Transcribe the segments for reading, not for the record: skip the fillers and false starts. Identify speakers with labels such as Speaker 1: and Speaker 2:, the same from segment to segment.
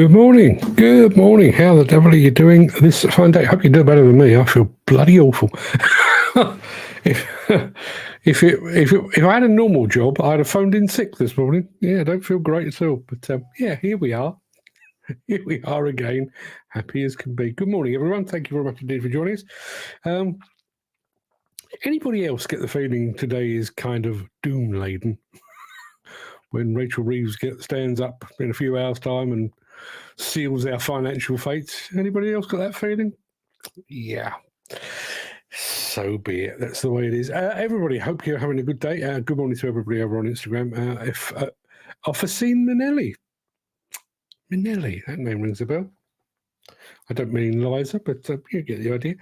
Speaker 1: Good morning. Good morning. How the devil are you doing this fine day? Hope you do better than me. I feel bloody awful. if I had a normal job, I'd have phoned in sick this morning. Yeah, I don't feel great at all. But yeah, here we are. Here we are again, happy as can be. Good morning, everyone. Thank you very much indeed for joining us. Anybody else get the feeling today is kind of doom laden? When Rachel Reeves stands up in a few hours' time and seals our financial fates. Anybody else got that feeling? Yeah. So be it. That's the way it is. Everybody, hope you're having a good day. Good morning to everybody over on Instagram. Officine Minelli. Minelli, that name rings a bell. I don't mean Liza, but you get the idea.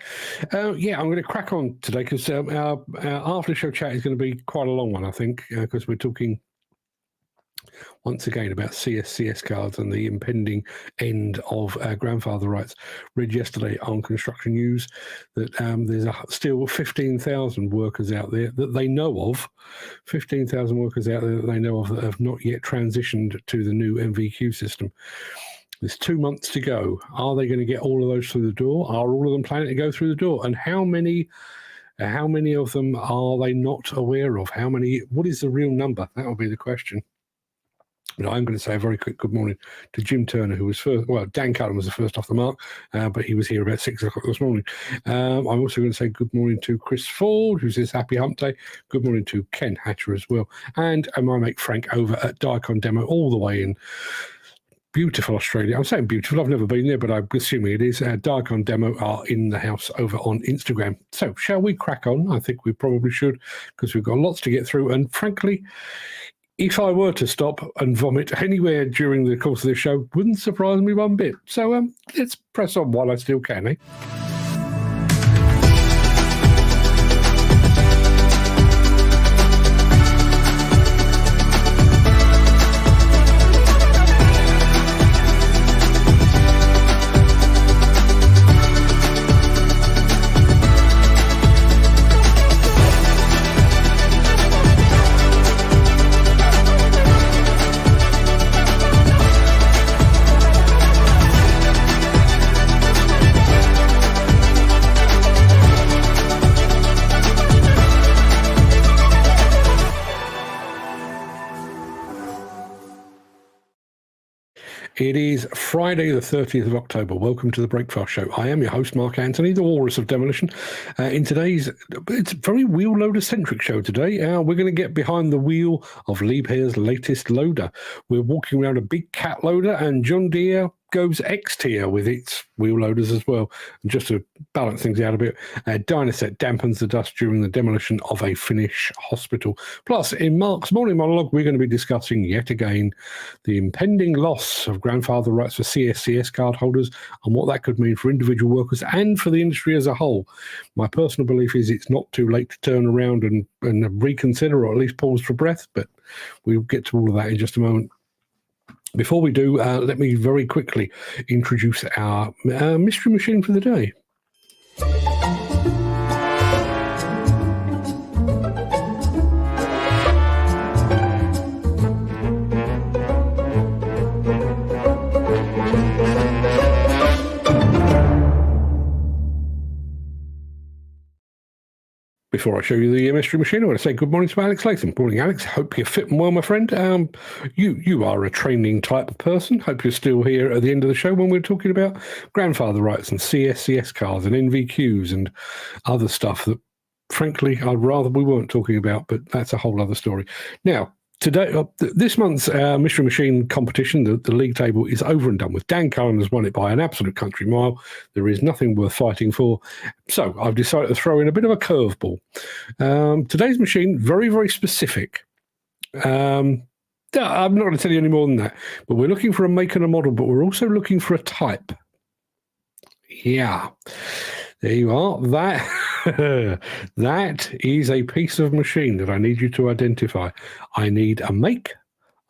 Speaker 1: Yeah, I'm going to crack on today because our after-show chat is going to be quite a long one, I think, because we're talking once again about CSCS cards and the impending end of grandfather rights. Read yesterday on Construction News that there's still 15,000 workers out there that they know of, 15,000 workers out there that they know of that have not yet transitioned to the new MVQ system. There's 2 months to go. Are they going to get all of those through the door? Are all of them planning to go through the door? And how many of them are they not aware of? What is the real number? That will be the question. I'm going to say a very quick good morning to Jim Turner, who was first. Well, Dan Cullen was the first off the mark, but he was here about 6 o'clock this morning. I'm also going to say good morning to Chris Ford, who says happy hump day. Good morning to Ken Hatcher as well. And my mate Frank over at Daicon Demo, all the way in beautiful Australia. I'm saying beautiful. I've never been there, but I'm assuming it is. Daicon Demo are in the house over on Instagram. So shall we crack on? I think we probably should, because we've got lots to get through. And frankly, if I were to stop and vomit anywhere during the course of this show, wouldn't surprise me one bit. So let's press on while I still can, eh? It is Friday, the 30th of October. Welcome to the Breakfast Show. I am your host, Mark Anthony, the Walrus of Demolition. In today's, it's a very wheel loader-centric show today. We're going to get behind the wheel of Liebherr's latest loader. We're walking around a big cat loader, and John Deere goes X-tier with its wheel loaders as well. And just to balance things out a bit, Dynaset dampens the dust during the demolition of a Finnish hospital. Plus, in Mark's morning monologue, we're going to be discussing yet again the impending loss of grandfather rights for CSCS card holders and what that could mean for individual workers and for the industry as a whole. My personal belief is it's not too late to turn around and reconsider, or at least pause for breath, but we'll get to all of that in just a moment. Before we do, let me very quickly introduce our mystery machine for the day. Before I show you the mystery machine, I want to say good morning to Alex Latham. Morning, Alex. Hope you're fit and well, my friend. You are a training type of person. Hope you're still here at the end of the show when we're talking about grandfather rights and CSCS cards and NVQs and other stuff that, frankly, I'd rather we weren't talking about, but that's a whole other story. Now, today, this month's Mystery Machine competition, the league table is over and done with. Dan Cullen has won it by an absolute country mile. There is nothing worth fighting for. So I've decided to throw in a bit of a curveball. Today's machine, very, very specific. I'm not going to tell you any more than that. But we're looking for a make and a model, but we're also looking for a type. Yeah. There you are. That is a piece of machine that I need you to identify. I need a make,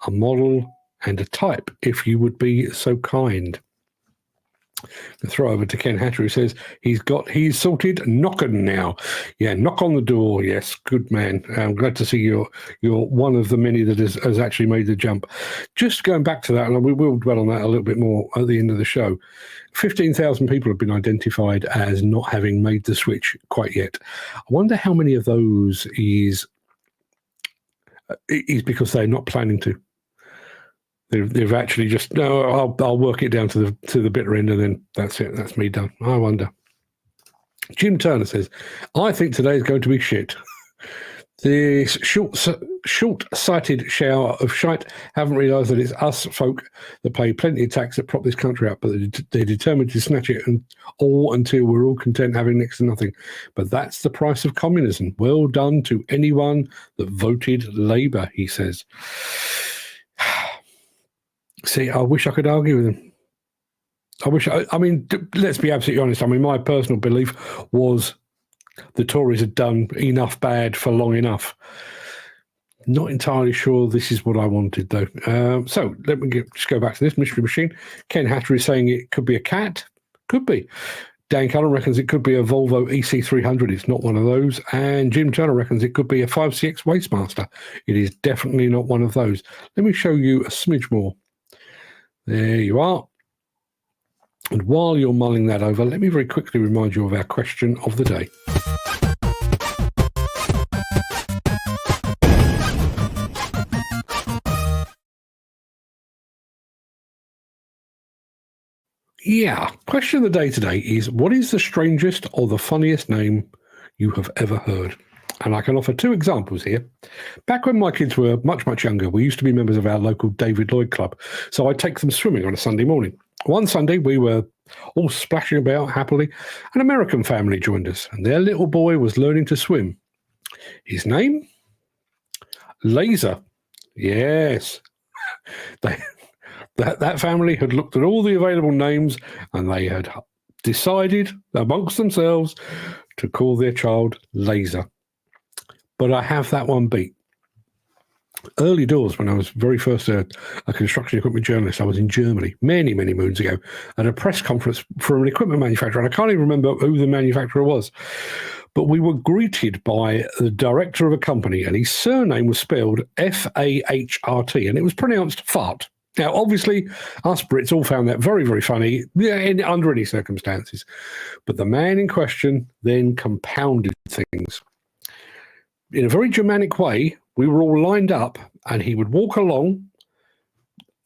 Speaker 1: a model, and a type, if you would be so kind. Throw over to Ken Hatter, who says he's sorted knocking now. Yeah, knock on the door. Yes, good man. I'm glad to see you're one of the many that has actually made the jump. Just going back to that, and we will dwell on that a little bit more at the end of the show. 15,000 people have been identified as not having made the switch quite yet. I wonder how many of those is because they're not planning to. They've actually just, no, I'll work it down to the bitter end, and then that's it. That's me done. I wonder. Jim Turner says, I think today is going to be shit. This short-sighted shower of shite haven't realised that it's us folk that pay plenty of tax that prop this country up, but they're determined to snatch it all until we're all content having next to nothing. But that's the price of communism. Well done to anyone that voted Labour, he says. See, I wish I could argue with him. I mean, let's be absolutely honest. I mean, my personal belief was the Tories had done enough bad for long enough. Not entirely sure this is what I wanted, though. So let me just go back to this mystery machine. Ken Hatter is saying it could be a cat. Could be. Dan Cullen reckons it could be a Volvo EC300. It's not one of those. And Jim Turner reckons it could be a 5CX Wastemaster. It is definitely not one of those. Let me show you a smidge more. There you are. And while you're mulling that over, let me very quickly remind you of our question of the day. Yeah, question of the day today is, what is the strangest or the funniest name you have ever heard? And I can offer two examples here. Back when my kids were much, much younger, we used to be members of our local David Lloyd Club. So I'd take them swimming on a Sunday morning. One Sunday, we were all splashing about happily. An American family joined us, and their little boy was learning to swim. His name? Laser. Yes. That family had looked at all the available names, and they had decided amongst themselves to call their child Laser. But I have that one beat. Early doors, when I was very first a construction equipment journalist, I was in Germany many, many moons ago at a press conference for an equipment manufacturer. And I can't even remember who the manufacturer was. But we were greeted by the director of a company, and his surname was spelled F-A-H-R-T, and it was pronounced fart. Now, obviously, us Brits all found that very, very funny under any circumstances. But the man in question then compounded things. In a very Germanic way, we were all lined up, and he would walk along,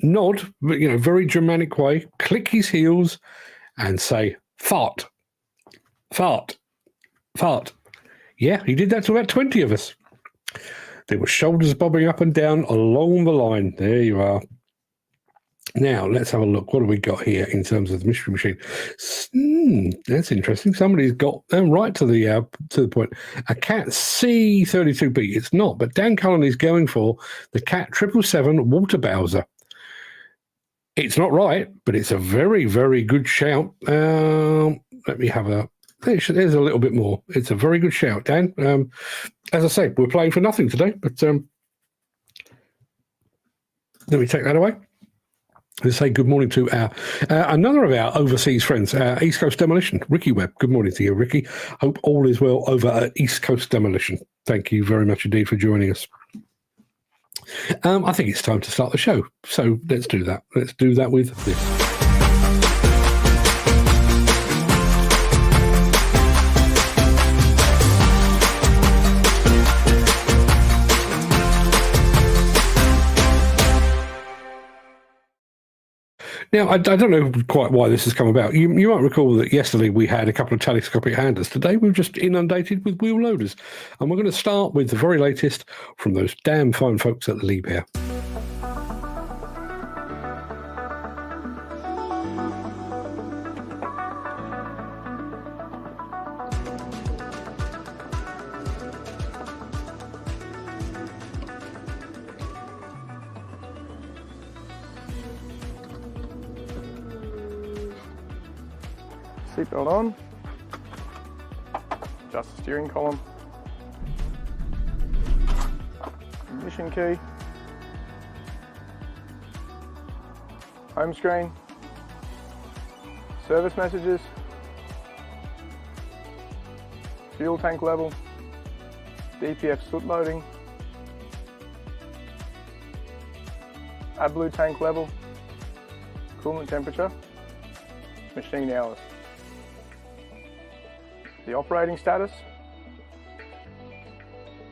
Speaker 1: nod, very Germanic way, click his heels, and say, fart, fart, fart. Yeah, he did that to about 20 of us. There were shoulders bobbing up and down along the line. There you are. Now, let's have a look. What have we got here in terms of the mystery machine? That's interesting. Somebody's got right to the point. A Cat C32B. It's not, but Dan Cullen is going for the Cat 777 Water Bowser. It's not right, but it's a very, very good shout. Let me have a... There's a little bit more. It's a very good shout, Dan. As I say, we're playing for nothing today, but let me take that away. Let's say good morning to another of our overseas friends, East Coast Demolition, Ricky Webb. Good morning to you, Ricky. Hope all is well over at East Coast Demolition. Thank you very much indeed for joining us. I think it's time to start the show. So let's do that. Let's do that with this. Now, I don't know quite why this has come about. You might recall that yesterday we had a couple of telescopic handlers. Today we're just inundated with wheel loaders. And we're going to start with the very latest from those damn fine folks at the Liebherr.
Speaker 2: Seatbelt on, adjust the steering column, ignition key, home screen, service messages, fuel tank level, DPF soot loading, AdBlue tank level, coolant temperature, machine hours. The operating status,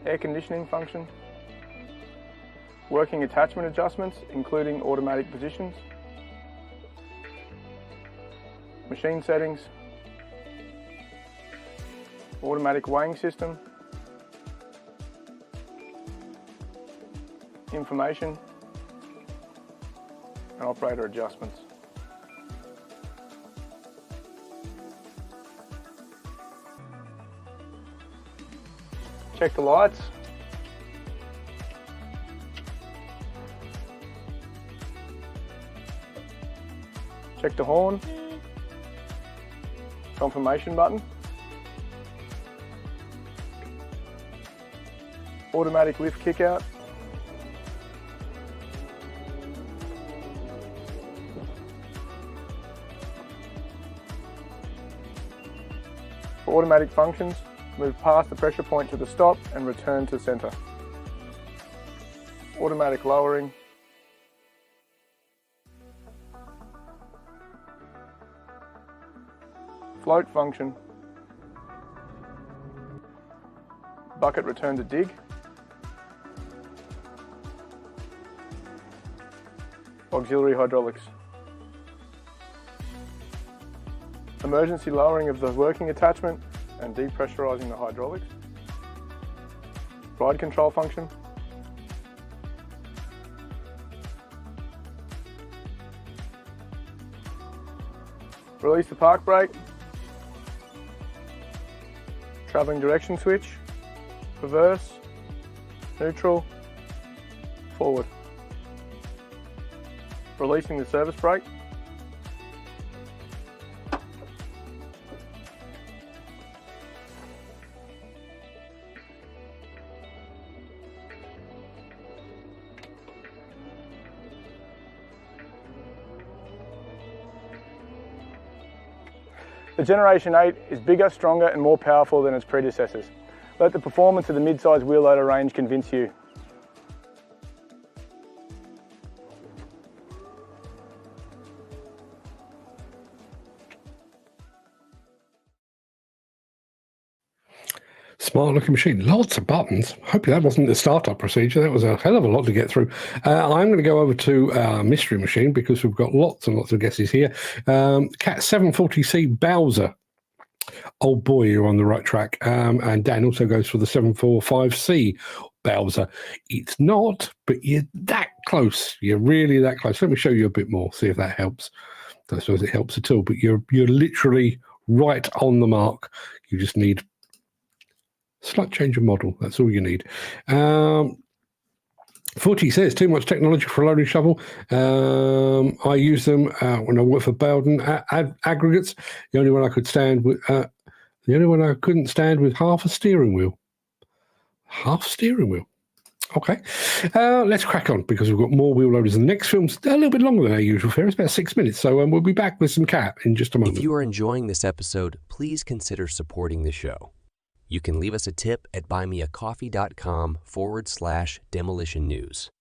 Speaker 2: air conditioning function, working attachment adjustments including automatic positions, machine settings, automatic weighing system, information, and operator adjustments. Check the lights. Check the horn. Confirmation button. Automatic lift kick out. For automatic functions, move past the pressure point to the stop and return to center. Automatic lowering. Float function. Bucket return to dig. Auxiliary hydraulics. Emergency lowering of the working attachment and depressurizing the hydraulics. Ride control function. Release the park brake. Travelling direction switch. Reverse. Neutral. Forward. Releasing the service brake. The Generation 8 is bigger, stronger and more powerful than its predecessors. Let the performance of the mid-size wheel loader range convince you.
Speaker 1: Smart looking machine, lots of buttons. Hopefully that wasn't the startup procedure. That was a hell of a lot to get through. I'm going to go over to our mystery machine because we've got lots and lots of guesses here. Cat 740C Bowser. Oh boy, you're on the right track. And Dan also goes for the 745C Bowser. It's not, but you're that close. You're really that close. Let me show you a bit more, see if that helps. I don't suppose it helps at all, but you're literally right on the mark. You just need slight change of model. That's all you need. 40 says too much technology for a loading shovel. I use them when I work for Bowden aggregates. The only one I could stand with, the only one I couldn't stand with half a steering wheel. Half steering wheel. Okay, let's crack on because we've got more wheel loaders. The next film's a little bit longer than our usual fare. It's about 6 minutes, so we'll be back with some cat in just a moment.
Speaker 3: If you are enjoying this episode, please consider supporting the show. You can leave us a tip at buymeacoffee.com/demolition news.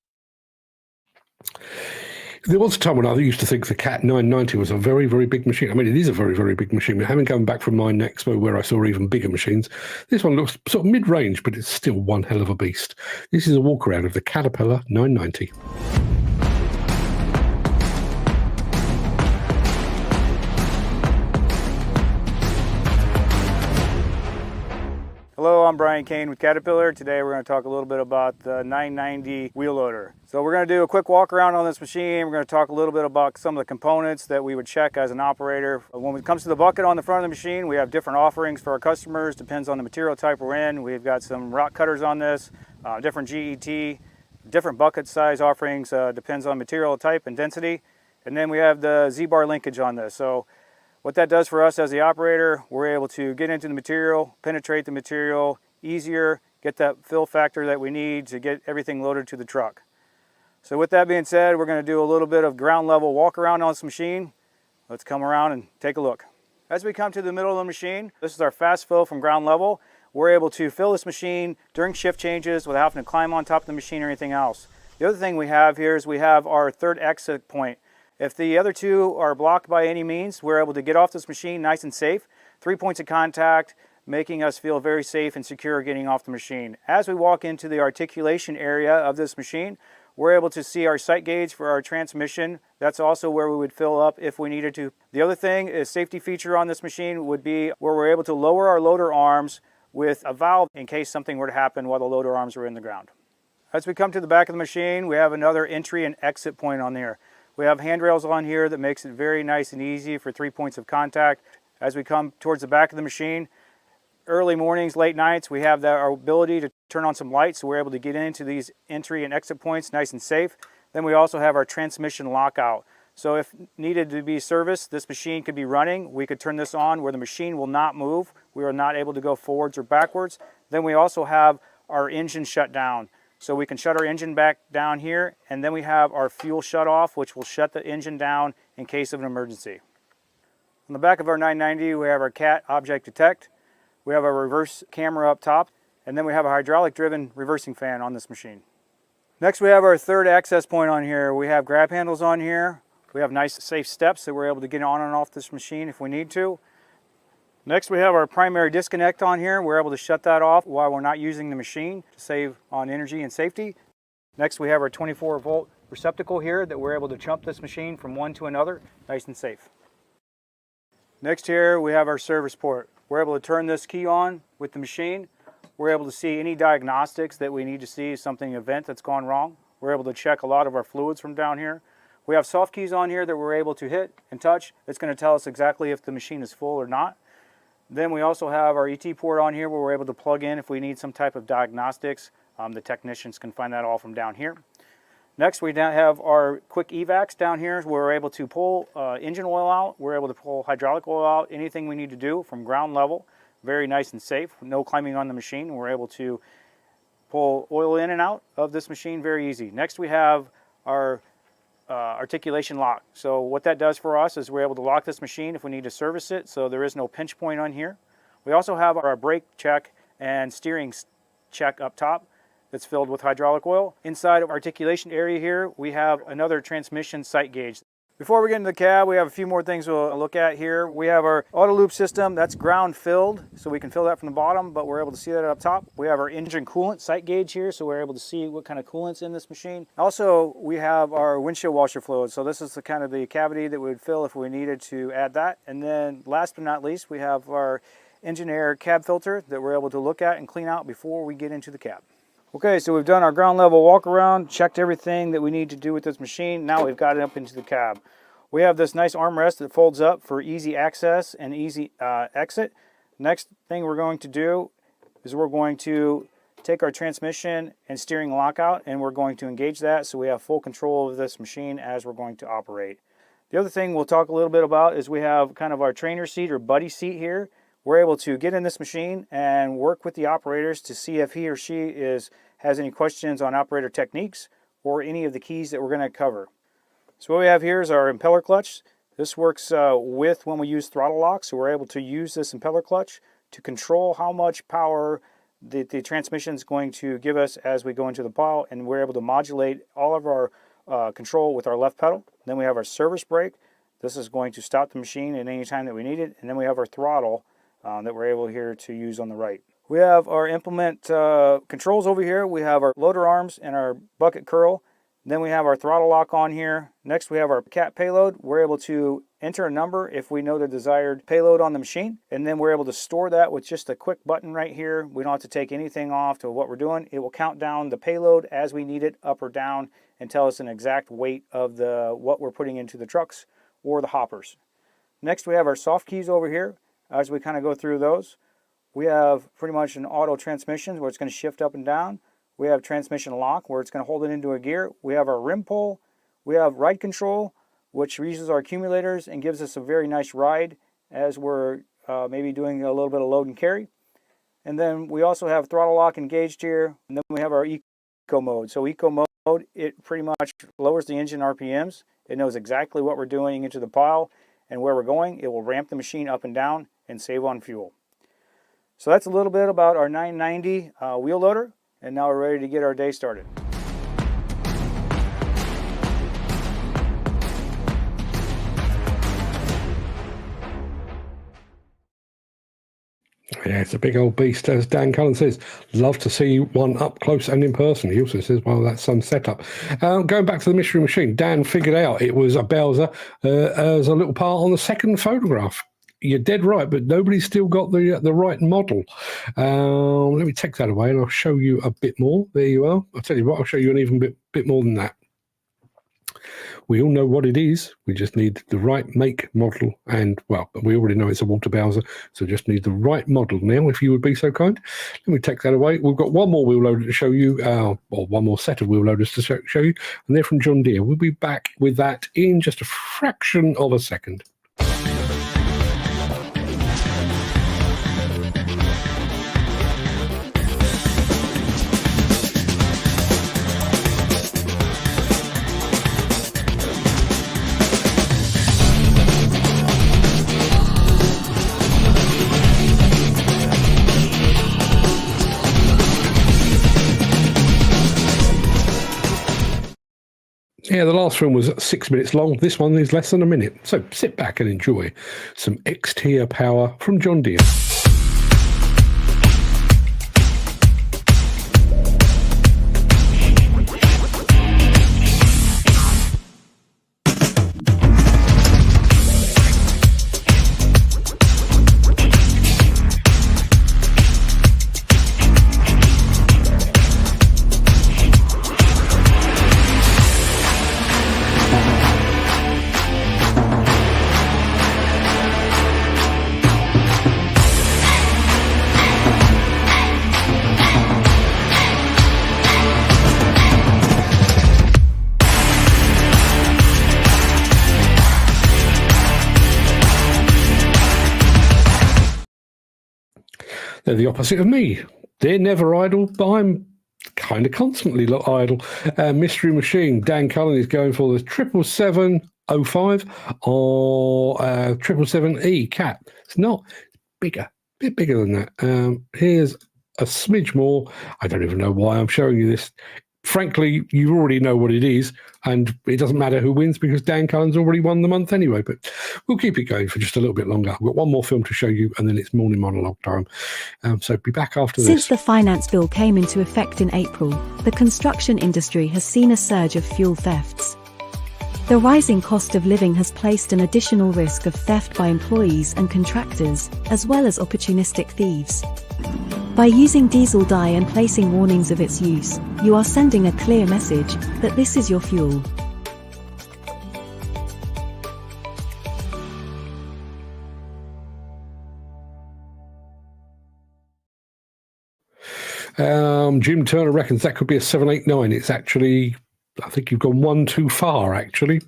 Speaker 1: There was a time when I used to think the Cat 990 was a very, very big machine. I mean, it is a very, very big machine. Having come back from Mine Expo where I saw even bigger machines, this one looks sort of mid-range, but it's still one hell of a beast. This is a walk-around of the Caterpillar 990.
Speaker 4: Hello, I'm Brian Kane with Caterpillar. Today we're going to talk a little bit about the 990 wheel loader. So we're going to do a quick walk around on this machine. We're going to talk a little bit about some of the components that we would check as an operator. When it comes to the bucket on the front of the machine, we have different offerings for our customers. Depends on the material type we're in. We've got some rock cutters on this, different GET, different bucket size offerings, depends on material type and density. And then we have the Z-bar linkage on this. So what that does for us as the operator, we're able to get into the material, penetrate the material easier, get that fill factor that we need to get everything loaded to the truck. So with that being said, we're going to do a little bit of ground level walk around on this machine. Let's come around and take a look. As we come to the middle of the machine, this is our fast fill from ground level. We're able to fill this machine during shift changes without having to climb on top of the machine or anything else. The other thing we have here is we have our third exit point. If the other two are blocked by any means, we're able to get off this machine nice and safe. 3 points of contact, making us feel very safe and secure getting off the machine. As we walk into the articulation area of this machine, we're able to see our sight gauge for our transmission. That's also where we would fill up if we needed to. The other thing is safety feature on this machine would be where we're able to lower our loader arms with a valve in case something were to happen while the loader arms are in the ground. As we come to the back of the machine, we have another entry and exit point on there. We have handrails on here that makes it very nice and easy for 3 points of contact. As we come towards the back of the machine, early mornings, late nights, we have our ability to turn on some lights so we're able to get into these entry and exit points nice and safe. Then we also have our transmission lockout. So if needed to be serviced, this machine could be running. We could turn this on where the machine will not move. We are not able to go forwards or backwards. Then we also have our engine shut down. So we can shut our engine back down here, and then we have our fuel shut off, which will shut the engine down in case of an emergency. On the back of our 990, we have our CAT object detect. We have our reverse camera up top, and then we have a hydraulic driven reversing fan on this machine. Next, we have our third access point on here. We have grab handles on here. We have nice safe steps that we're able to get on and off this machine if we need to. Next, we have our primary disconnect on here. We're able to shut that off while we're not using the machine to save on energy and safety. Next, we have our 24-volt receptacle here that we're able to jump this machine from one to another, nice and safe. Next here, we have our service port. We're able to turn this key on with the machine. We're able to see any diagnostics that we need to see, something event that's gone wrong. We're able to check a lot of our fluids from down here. We have soft keys on here that we're able to hit and touch. It's going to tell us exactly if the machine is full or not. Then we also have our ET port on here where we're able to plug in if we need some type of diagnostics. The technicians can find that all from down here. Next, we now have our quick evacs down here where we're able to pull engine oil out. We're able to pull hydraulic oil out, anything we need to do from ground level. Very nice and safe, no climbing on the machine. We're able to pull oil in and out of this machine very easy. Next, we have our articulation lock. So what that does for us is we're able to lock this machine if we need to service it, so there is no pinch point on here. We also have our brake check and steering check up top that's filled with hydraulic oil. Inside of articulation area here, we have another transmission sight gauge. Before we get into the cab, we have a few more things we'll look at here. We have our auto loop system, that's ground filled, so we can fill that from the bottom, but we're able to see that up top. We have our engine coolant sight gauge here, so we're able to see what kind of coolant's in this machine. Also, we have our windshield washer fluid, so this is the kind of the cavity that we would fill if we needed to add that. And then last but not least, we have our engine air cab filter that we're able to look at and clean out before we get into the cab. Okay, so we've done our ground level walk around, checked everything that we need to do with this machine. Now we've got it up into the cab. We have this nice armrest that folds up for easy access and easy exit. Next thing we're going to do is we're going to take our transmission and steering lockout and we're going to engage that so we have full control of this machine as we're going to operate. The other thing we'll talk a little bit about is we have kind of our trainer seat or buddy seat here. We're able to get in this machine and work with the operators to see if he or she has any questions on operator techniques or any of the keys that we're going to cover. So what we have here is our impeller clutch. This works with when we use throttle lock, so we're able to use this impeller clutch to control how much power the transmission is going to give us as we go into the plow, and we're able to modulate all of our control with our left pedal. Then we have our service brake. This is going to stop the machine at any time that we need it, and then we have our throttle that we're able here to use on the right. We have our implement controls over here. We have our loader arms and our bucket curl. Then we have our throttle lock on here. Next we have our CAT payload. We're able to enter a number if we know the desired payload on the machine. And then we're able to store that with just a quick button right here. We don't have to take anything off to what we're doing. It will count down the payload as we need it, up or down, and tell us an exact weight of what we're putting into the trucks or the hoppers. Next we have our soft keys over here. As we kind of go through those, we have pretty much an auto transmission where it's going to shift up and down. We have transmission lock where it's going to hold it into a gear. We have our rim pull. We have ride control, which uses our accumulators and gives us a very nice ride as we're maybe doing a little bit of load and carry. And then we also have throttle lock engaged here. And then we have our eco mode. So eco mode, it pretty much lowers the engine RPMs. It knows exactly what we're doing into the pile. and where we're going, it will ramp the machine up and down and save on fuel. So that's a little bit about our 990 wheel loader, and now we're ready to get our day started.
Speaker 1: Yeah, it's a big old beast, as Dan Cullen says. Love to see one up close and in person. He also says, well, that's some setup. Going back to the mystery machine, Dan figured out it was a Bowser as a little part on the second photograph. You're dead right, but nobody's still got the right model. Let me take that away and I'll show you a bit more. There you are. I'll tell you what, I'll show you an even bit more than that. We all know what it is. We just need the right make, model, and, well, we already know it's a Walter Bowser, so just need the right model now, if you would be so kind. Let me take that away. We've got one more wheel loader to show you, or one more set of wheel loaders to show you, and they're from John Deere. We'll be back with that in just a fraction of a second. Yeah, the last film was 6 minutes long. This one is less than a minute. So sit back and enjoy some X-Tier power from John Deere. They're the opposite of me. They're never idle, but I'm kind of constantly idle. Mystery Machine, Dan Cullen is going for the 77705 or 777E Cat. It's not, it's bigger, a bit bigger than that. Here's a smidge more. I don't even know why I'm showing you this. Frankly, you already know what it is, and it doesn't matter who wins because Dan Cullen's already won the month anyway, but we'll keep it going for just a little bit longer. I've got one more film to show you, and then it's morning monologue time. So be back after this.
Speaker 5: Since the finance bill came into effect in April, the construction industry has seen a surge of fuel thefts. The rising cost of living has placed an additional risk of theft by employees and contractors, as well as opportunistic thieves. By using diesel dye and placing warnings of its use, you are sending a clear message that this is your fuel.
Speaker 1: Jim Turner reckons that could be a 789. It's actually, I think you've gone one too far, actually.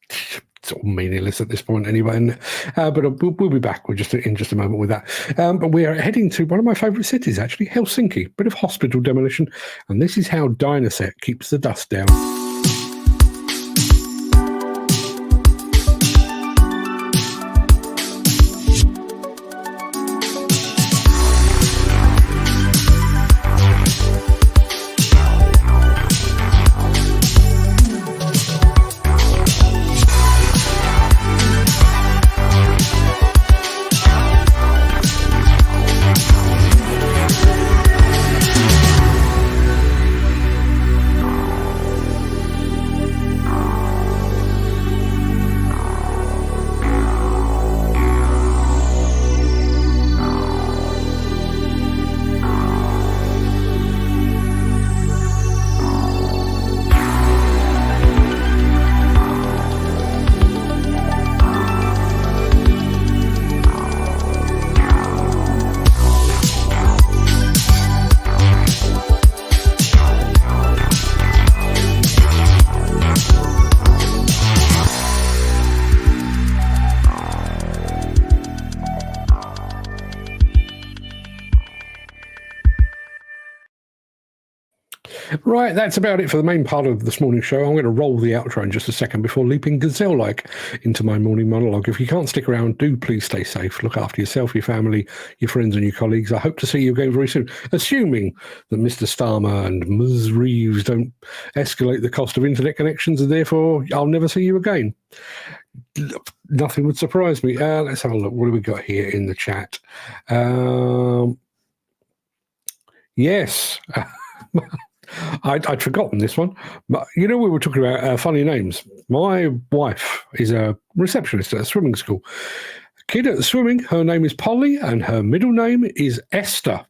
Speaker 1: It's all meaningless at this point anyway. But we'll be back in just a moment with that. But we are heading to one of my favourite cities, actually, Helsinki. Bit of hospital demolition. And this is how Dynaset keeps the dust down. Right, that's about it for the main part of this morning's show. I'm going to roll the outro in just a second before leaping gazelle-like into my morning monologue. If you can't stick around, do please stay safe. Look after yourself, your family, your friends and your colleagues. I hope to see you again very soon, assuming that Mr. Starmer and Ms. Reeves don't escalate the cost of internet connections and therefore I'll never see you again. Nothing would surprise me. Let's have a look. What do we got here in the chat? Yes. I'd forgotten this one. But, we were talking about funny names. My wife is a receptionist at a swimming school. Kid at the swimming, her name is Polly, and her middle name is Esther.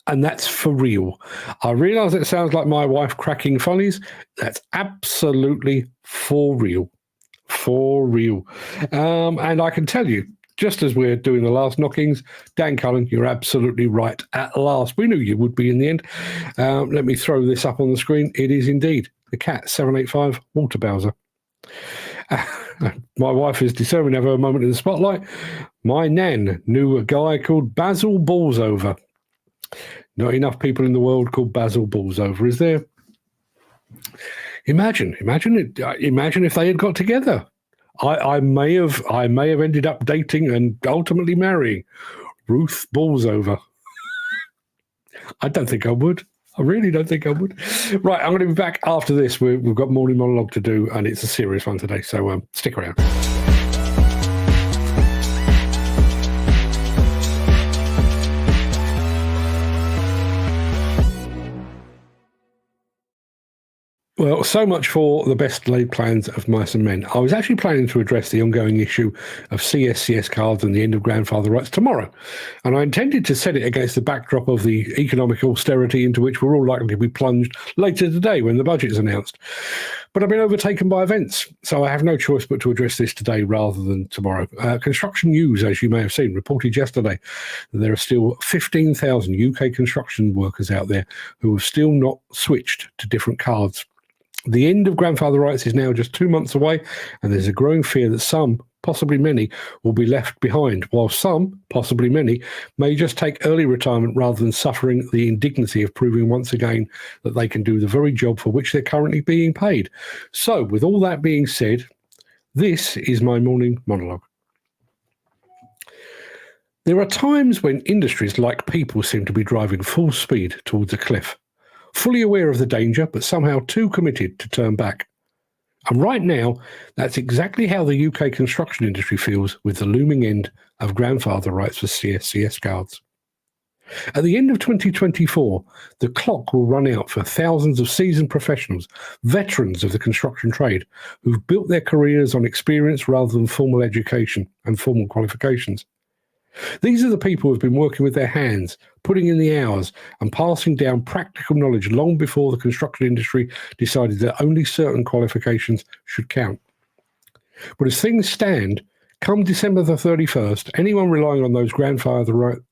Speaker 1: And that's for real. I realise it sounds like my wife cracking funnies. That's absolutely for real. For real. And I can tell you, just as we're doing the last knockings, Dan Cullen, you're absolutely right. At last, we knew you would be in the end. Let me throw this up on the screen. It is indeed the Cat 785 Walter Bowser. My wife is determined to have her moment in the spotlight. My nan knew a guy called Basil Ballsover. Not enough people in the world called Basil Ballsover, is there? Imagine if they had got together. I may have ended up dating and ultimately marrying Ruth Ballsover. I don't think I would. I really don't think I would. Right, I'm going to be back after this. We've got morning monologue to do, and it's a serious one today, so stick around. Well, so much for the best laid plans of mice and men. I was actually planning to address the ongoing issue of CSCS cards and the end of grandfather rights tomorrow. And I intended to set it against the backdrop of the economic austerity into which we're all likely to be plunged later today when the budget is announced. But I've been overtaken by events, so I have no choice but to address this today rather than tomorrow. Construction News, as you may have seen, reported yesterday that there are still 15,000 UK construction workers out there who have still not switched to different cards. The end of grandfather rights is now just 2 months away, and there's a growing fear that some, possibly many, will be left behind, while some, possibly many, may just take early retirement rather than suffering the indignity of proving once again that they can do the very job for which they're currently being paid. So, with all that being said, this is my morning monologue. There are times when industries like people seem to be driving full speed towards a cliff. Fully aware of the danger, but somehow too committed to turn back. And right now, that's exactly how the UK construction industry feels with the looming end of grandfather rights for CSCS cards. At the end of 2024, the clock will run out for thousands of seasoned professionals, veterans of the construction trade, who've built their careers on experience rather than formal education and formal qualifications. These are the people who have been working with their hands, putting in the hours, and passing down practical knowledge long before the construction industry decided that only certain qualifications should count. But as things stand, come December the 31st, anyone relying on those grandfather rights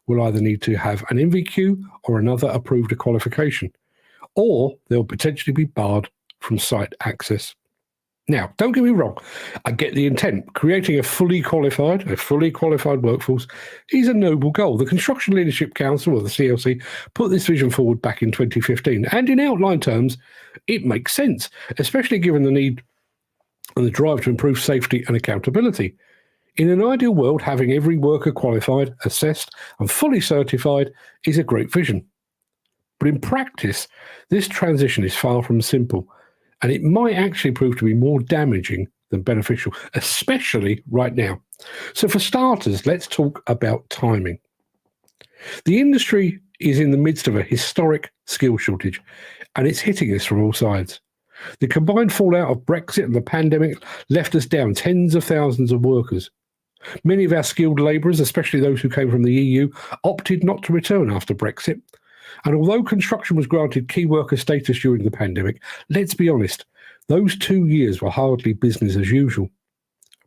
Speaker 1: will either need to have an NVQ or another approved qualification, or they'll potentially be barred from site access. Now, don't get me wrong, I get the intent. Creating a fully qualified workforce is a noble goal. The Construction Leadership Council, or the CLC, put this vision forward back in 2015, and in outline terms, it makes sense, especially given the need and the drive to improve safety and accountability. In an ideal world, having every worker qualified, assessed, and fully certified is a great vision. But in practice, this transition is far from simple, and it might actually prove to be more damaging than beneficial, especially right now. So for starters, let's talk about timing. The industry is in the midst of a historic skill shortage, and it's hitting us from all sides. The combined fallout of Brexit and the pandemic left us down tens of thousands of workers. Many of our skilled labourers, especially those who came from the EU, opted not to return after Brexit. And although construction was granted key worker status during the pandemic, let's be honest, those 2 years were hardly business as usual.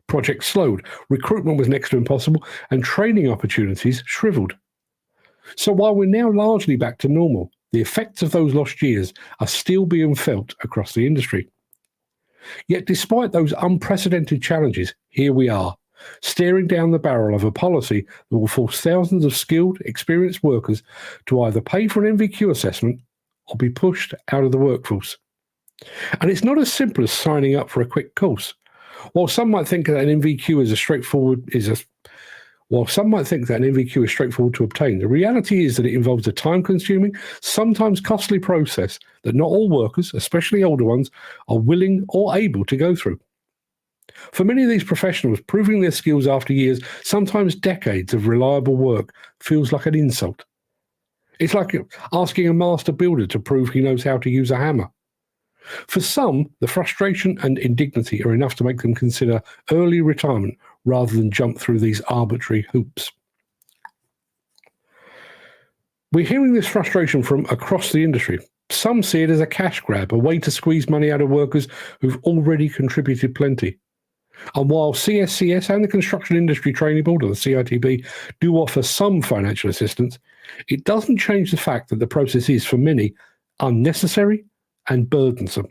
Speaker 1: Projects slowed, recruitment was next to impossible, and training opportunities shriveled. So while we're now largely back to normal, the effects of those lost years are still being felt across the industry. Yet despite those unprecedented challenges, here we are, staring down the barrel of a policy that will force thousands of skilled, experienced workers to either pay for an NVQ assessment or be pushed out of the workforce. And it's not as simple as signing up for a quick course. While some might think that an NVQ is straightforward to obtain, the reality is that it involves a time-consuming, sometimes costly process that not all workers, especially older ones, are willing or able to go through. For many of these professionals, proving their skills after years, sometimes decades of reliable work feels like an insult. It's like asking a master builder to prove he knows how to use a hammer. For some, the frustration and indignity are enough to make them consider early retirement rather than jump through these arbitrary hoops. We're hearing this frustration from across the industry. Some see it as a cash grab, a way to squeeze money out of workers who've already contributed plenty. And while CSCS and the Construction Industry Training Board, or the CITB, do offer some financial assistance, it doesn't change the fact that the process is, for many, unnecessary and burdensome.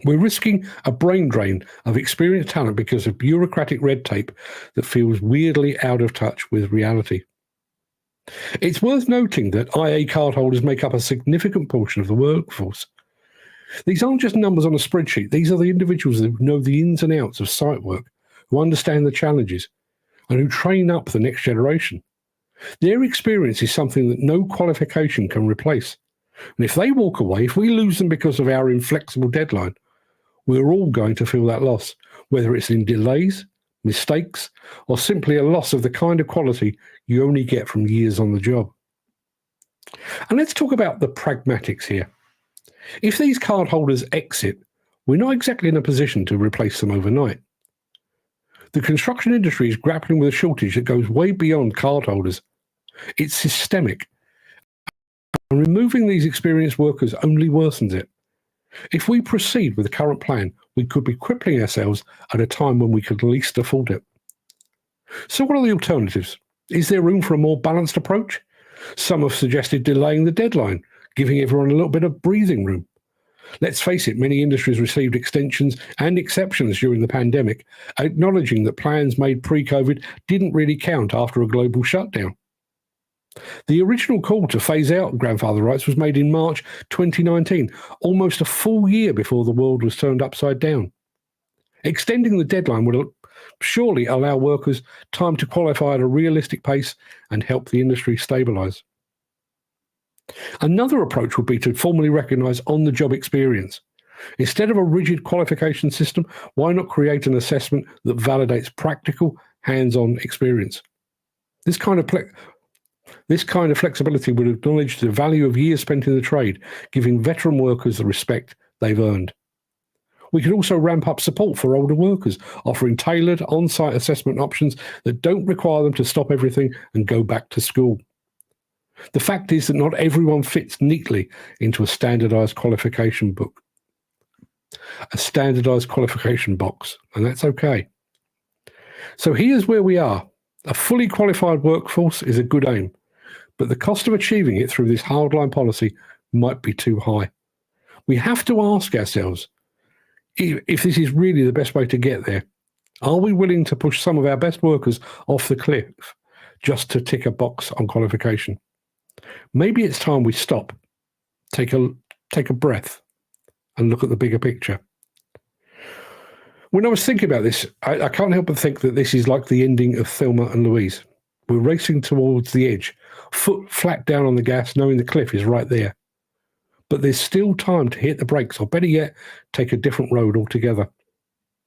Speaker 1: We're risking a brain drain of experienced talent because of bureaucratic red tape that feels weirdly out of touch with reality. It's worth noting that IA cardholders make up a significant portion of the workforce. These aren't just numbers on a spreadsheet. These are the individuals that know the ins and outs of site work, who understand the challenges, and who train up the next generation. Their experience is something that no qualification can replace. And if they walk away, if we lose them because of our inflexible deadline, we're all going to feel that loss, whether it's in delays, mistakes, or simply a loss of the kind of quality you only get from years on the job. And let's talk about the pragmatics here. If these cardholders exit, we're not exactly in a position to replace them overnight. The construction industry is grappling with a shortage that goes way beyond cardholders. It's systemic. And removing these experienced workers only worsens it. If we proceed with the current plan, we could be crippling ourselves at a time when we could least afford it. So what are the alternatives? Is there room for a more balanced approach? Some have suggested delaying the deadline, giving everyone a little bit of breathing room. Let's face it, many industries received extensions and exceptions during the pandemic, acknowledging that plans made pre-COVID didn't really count after a global shutdown. The original call to phase out grandfather rights was made in March 2019, almost a full year before the world was turned upside down. Extending the deadline would surely allow workers time to qualify at a realistic pace and help the industry stabilise. Another approach would be to formally recognise on-the-job experience. Instead of a rigid qualification system, why not create an assessment that validates practical, hands-on experience? This kind of flexibility would acknowledge the value of years spent in the trade, giving veteran workers the respect they've earned. We could also ramp up support for older workers, offering tailored on-site assessment options that don't require them to stop everything and go back to school. The fact is that not everyone fits neatly into a standardised qualification book, a standardised qualification box, and that's okay. So here's where we are. A fully qualified workforce is a good aim, but the cost of achieving it through this hardline policy might be too high. We have to ask ourselves if this is really the best way to get there. Are we willing to push some of our best workers off the cliff just to tick a box on qualification? Maybe it's time we stop, take a breath, and look at the bigger picture. When I was thinking about this, I can't help but think that this is like the ending of Thelma and Louise. We're racing towards the edge, foot flat down on the gas, knowing the cliff is right there. But there's still time to hit the brakes, or better yet, take a different road altogether.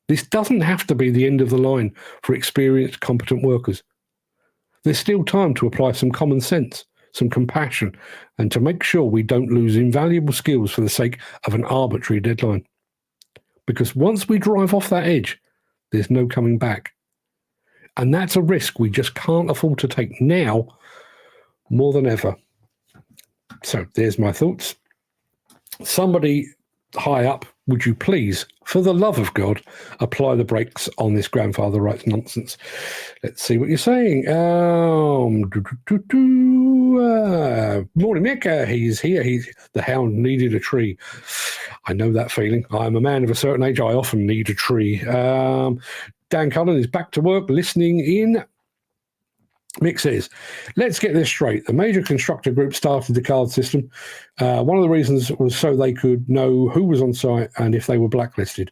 Speaker 1: This doesn't have to be the end of the line for experienced, competent workers. There's still time to apply some common sense, some compassion, and to make sure we don't lose invaluable skills for the sake of an arbitrary deadline. Because once we drive off that edge, there's no coming back. And that's a risk we just can't afford to take now more than ever. So there's my thoughts. Somebody high up, would you please, for the love of God, apply the brakes on this grandfather rights nonsense? Let's see what you're saying. Morning, Mick. He's here. The hound needed a tree. I know that feeling. I'm a man of a certain age. I often need a tree. Dan Cullen is back to work listening in. Mick says, let's get this straight. The major constructor group started the card system. One of the reasons was so they could know who was on site and if they were blacklisted.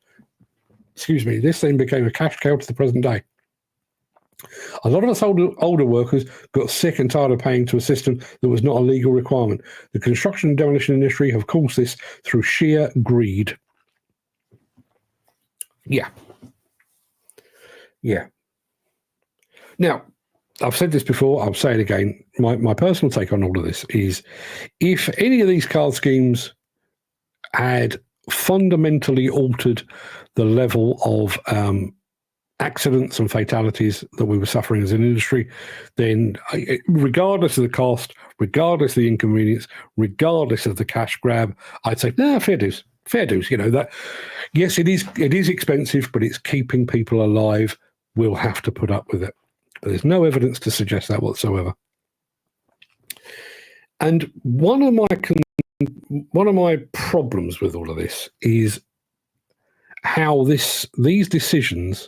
Speaker 1: Excuse me. This then became a cash cow to the present day. A lot of us older workers got sick and tired of paying to a system that was not a legal requirement. The construction and demolition industry have caused this through sheer greed. Yeah. Now, I've said this before, I'll say it again. My personal take on all of this is if any of these card schemes had fundamentally altered the level of accidents and fatalities that we were suffering as an industry, then regardless of the cost, regardless of the inconvenience, regardless of the cash grab, I'd say, fair dues. That, yes, it is expensive, but it's keeping people alive. We'll have to put up with it. But there's no evidence to suggest that whatsoever. And one of my problems with all of this is how these decisions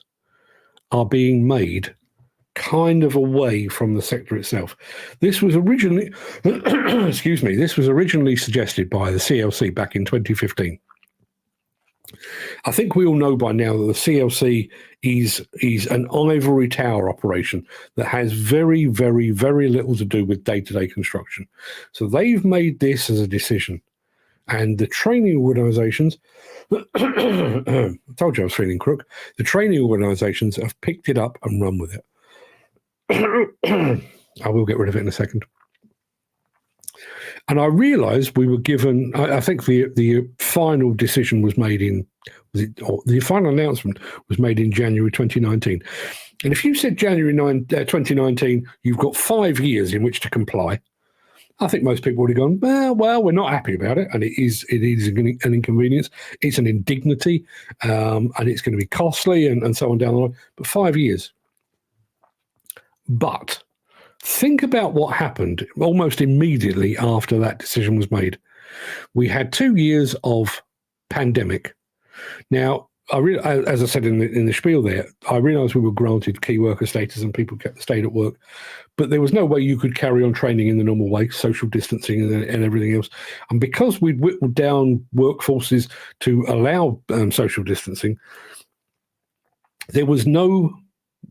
Speaker 1: are being made kind of away from the sector itself. This was originally, suggested by the CLC back in 2015. I think we all know by now that the CLC is an ivory tower operation that has very, very, very little to do with day-to-day construction. So they've made this as a decision. And the training organisations, I told you I was feeling crook, the training organisations have picked it up and run with it. I will get rid of it in a second. And I realised we were given, I think the final decision was made the final announcement was made in January 2019. And if you said January 2019, you've got 5 years in which to comply, I think most people would have gone, well, we're not happy about it. And it is an inconvenience. It's an indignity, and it's going to be costly and so on down the line. But 5 years. But think about what happened almost immediately after that decision was made. We had 2 years of pandemic. Now, as I said in the spiel there, I realised we were granted key worker status and people stayed at work, but there was no way you could carry on training in the normal way, social distancing and everything else. And because we'd whittled down workforces to allow social distancing, there was no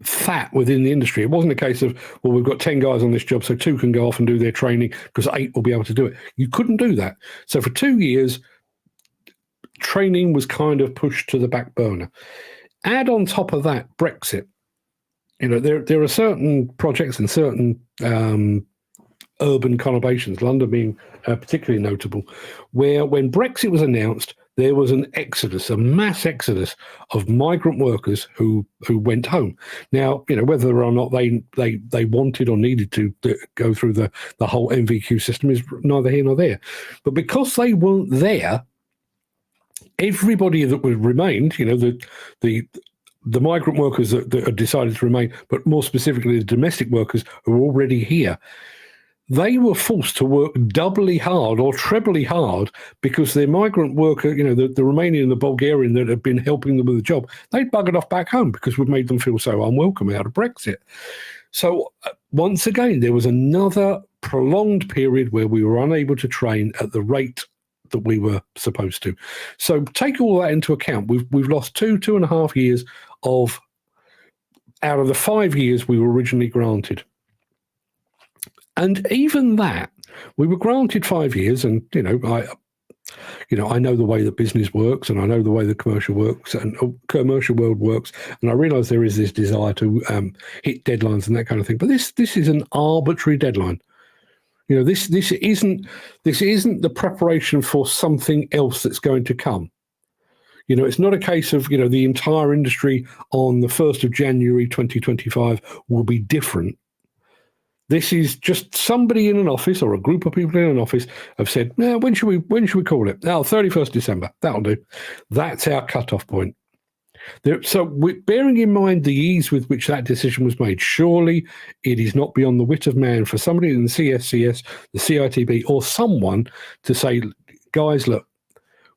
Speaker 1: fat within the industry. It wasn't a case of, well, we've got 10 guys on this job, so 2 can go off and do their training because 8 will be able to do it. You couldn't do that. So for 2 years, training was kind of pushed to the back burner. Add on top of that Brexit. There are certain projects and certain urban conurbations, London being particularly notable, where when Brexit was announced, there was an exodus, a mass exodus of migrant workers who went home. Now, whether or not they wanted or needed to go through the whole MVQ system is neither here nor there. But because they weren't there, everybody that remained, the migrant workers that had decided to remain, but more specifically the domestic workers who were already here, they were forced to work doubly hard or trebly hard because their migrant worker, the Romanian and the Bulgarian that had been helping them with the job, they'd buggered off back home because we'd made them feel so unwelcome out of Brexit. So once again, there was another prolonged period where we were unable to train at the rate that we were supposed to. So take all that into account. We've lost 2.5 years out of the 5 years we were originally granted. And even that, we were granted 5 years, and I know the way that business works, and I know the way the commercial works and commercial world works, and I realise there is this desire to hit deadlines and that kind of thing. But this is an arbitrary deadline. This isn't the preparation for something else that's going to come. It's not a case of the entire industry on the 1st of January 2025 will be different. This is just somebody in an office or a group of people in an office have said, when should we call it? 31st December. That'll do. That's our cutoff point. Bearing in mind the ease with which that decision was made, surely it is not beyond the wit of man for somebody in the CSCS, the CITB, or someone to say, guys, look,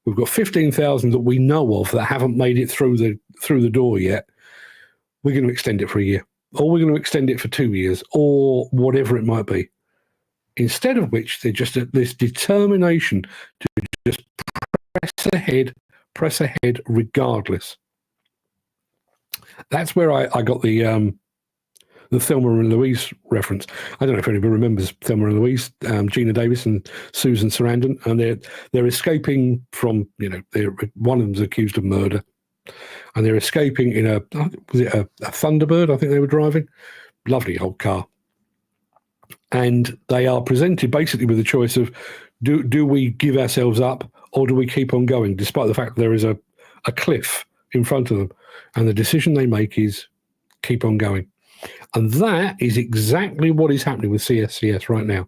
Speaker 1: we've got 15,000 that we know of that haven't made it through the door yet. we're going to extend it for a year, or we're going to extend it for 2 years, or whatever it might be. Instead of which, they're just this determination to just press ahead regardless. That's where I got the Thelma and Louise reference. I don't know if anybody remembers Thelma and Louise, Gina Davis and Susan Sarandon, and they're escaping from, one of them's accused of murder, and they're escaping in a Thunderbird, I think they were driving, lovely old car. And they are presented basically with a choice of, do we give ourselves up or do we keep on going, despite the fact that there is a cliff in front of them. And the decision they make is keep on going. And that is exactly what is happening with CSCS right now.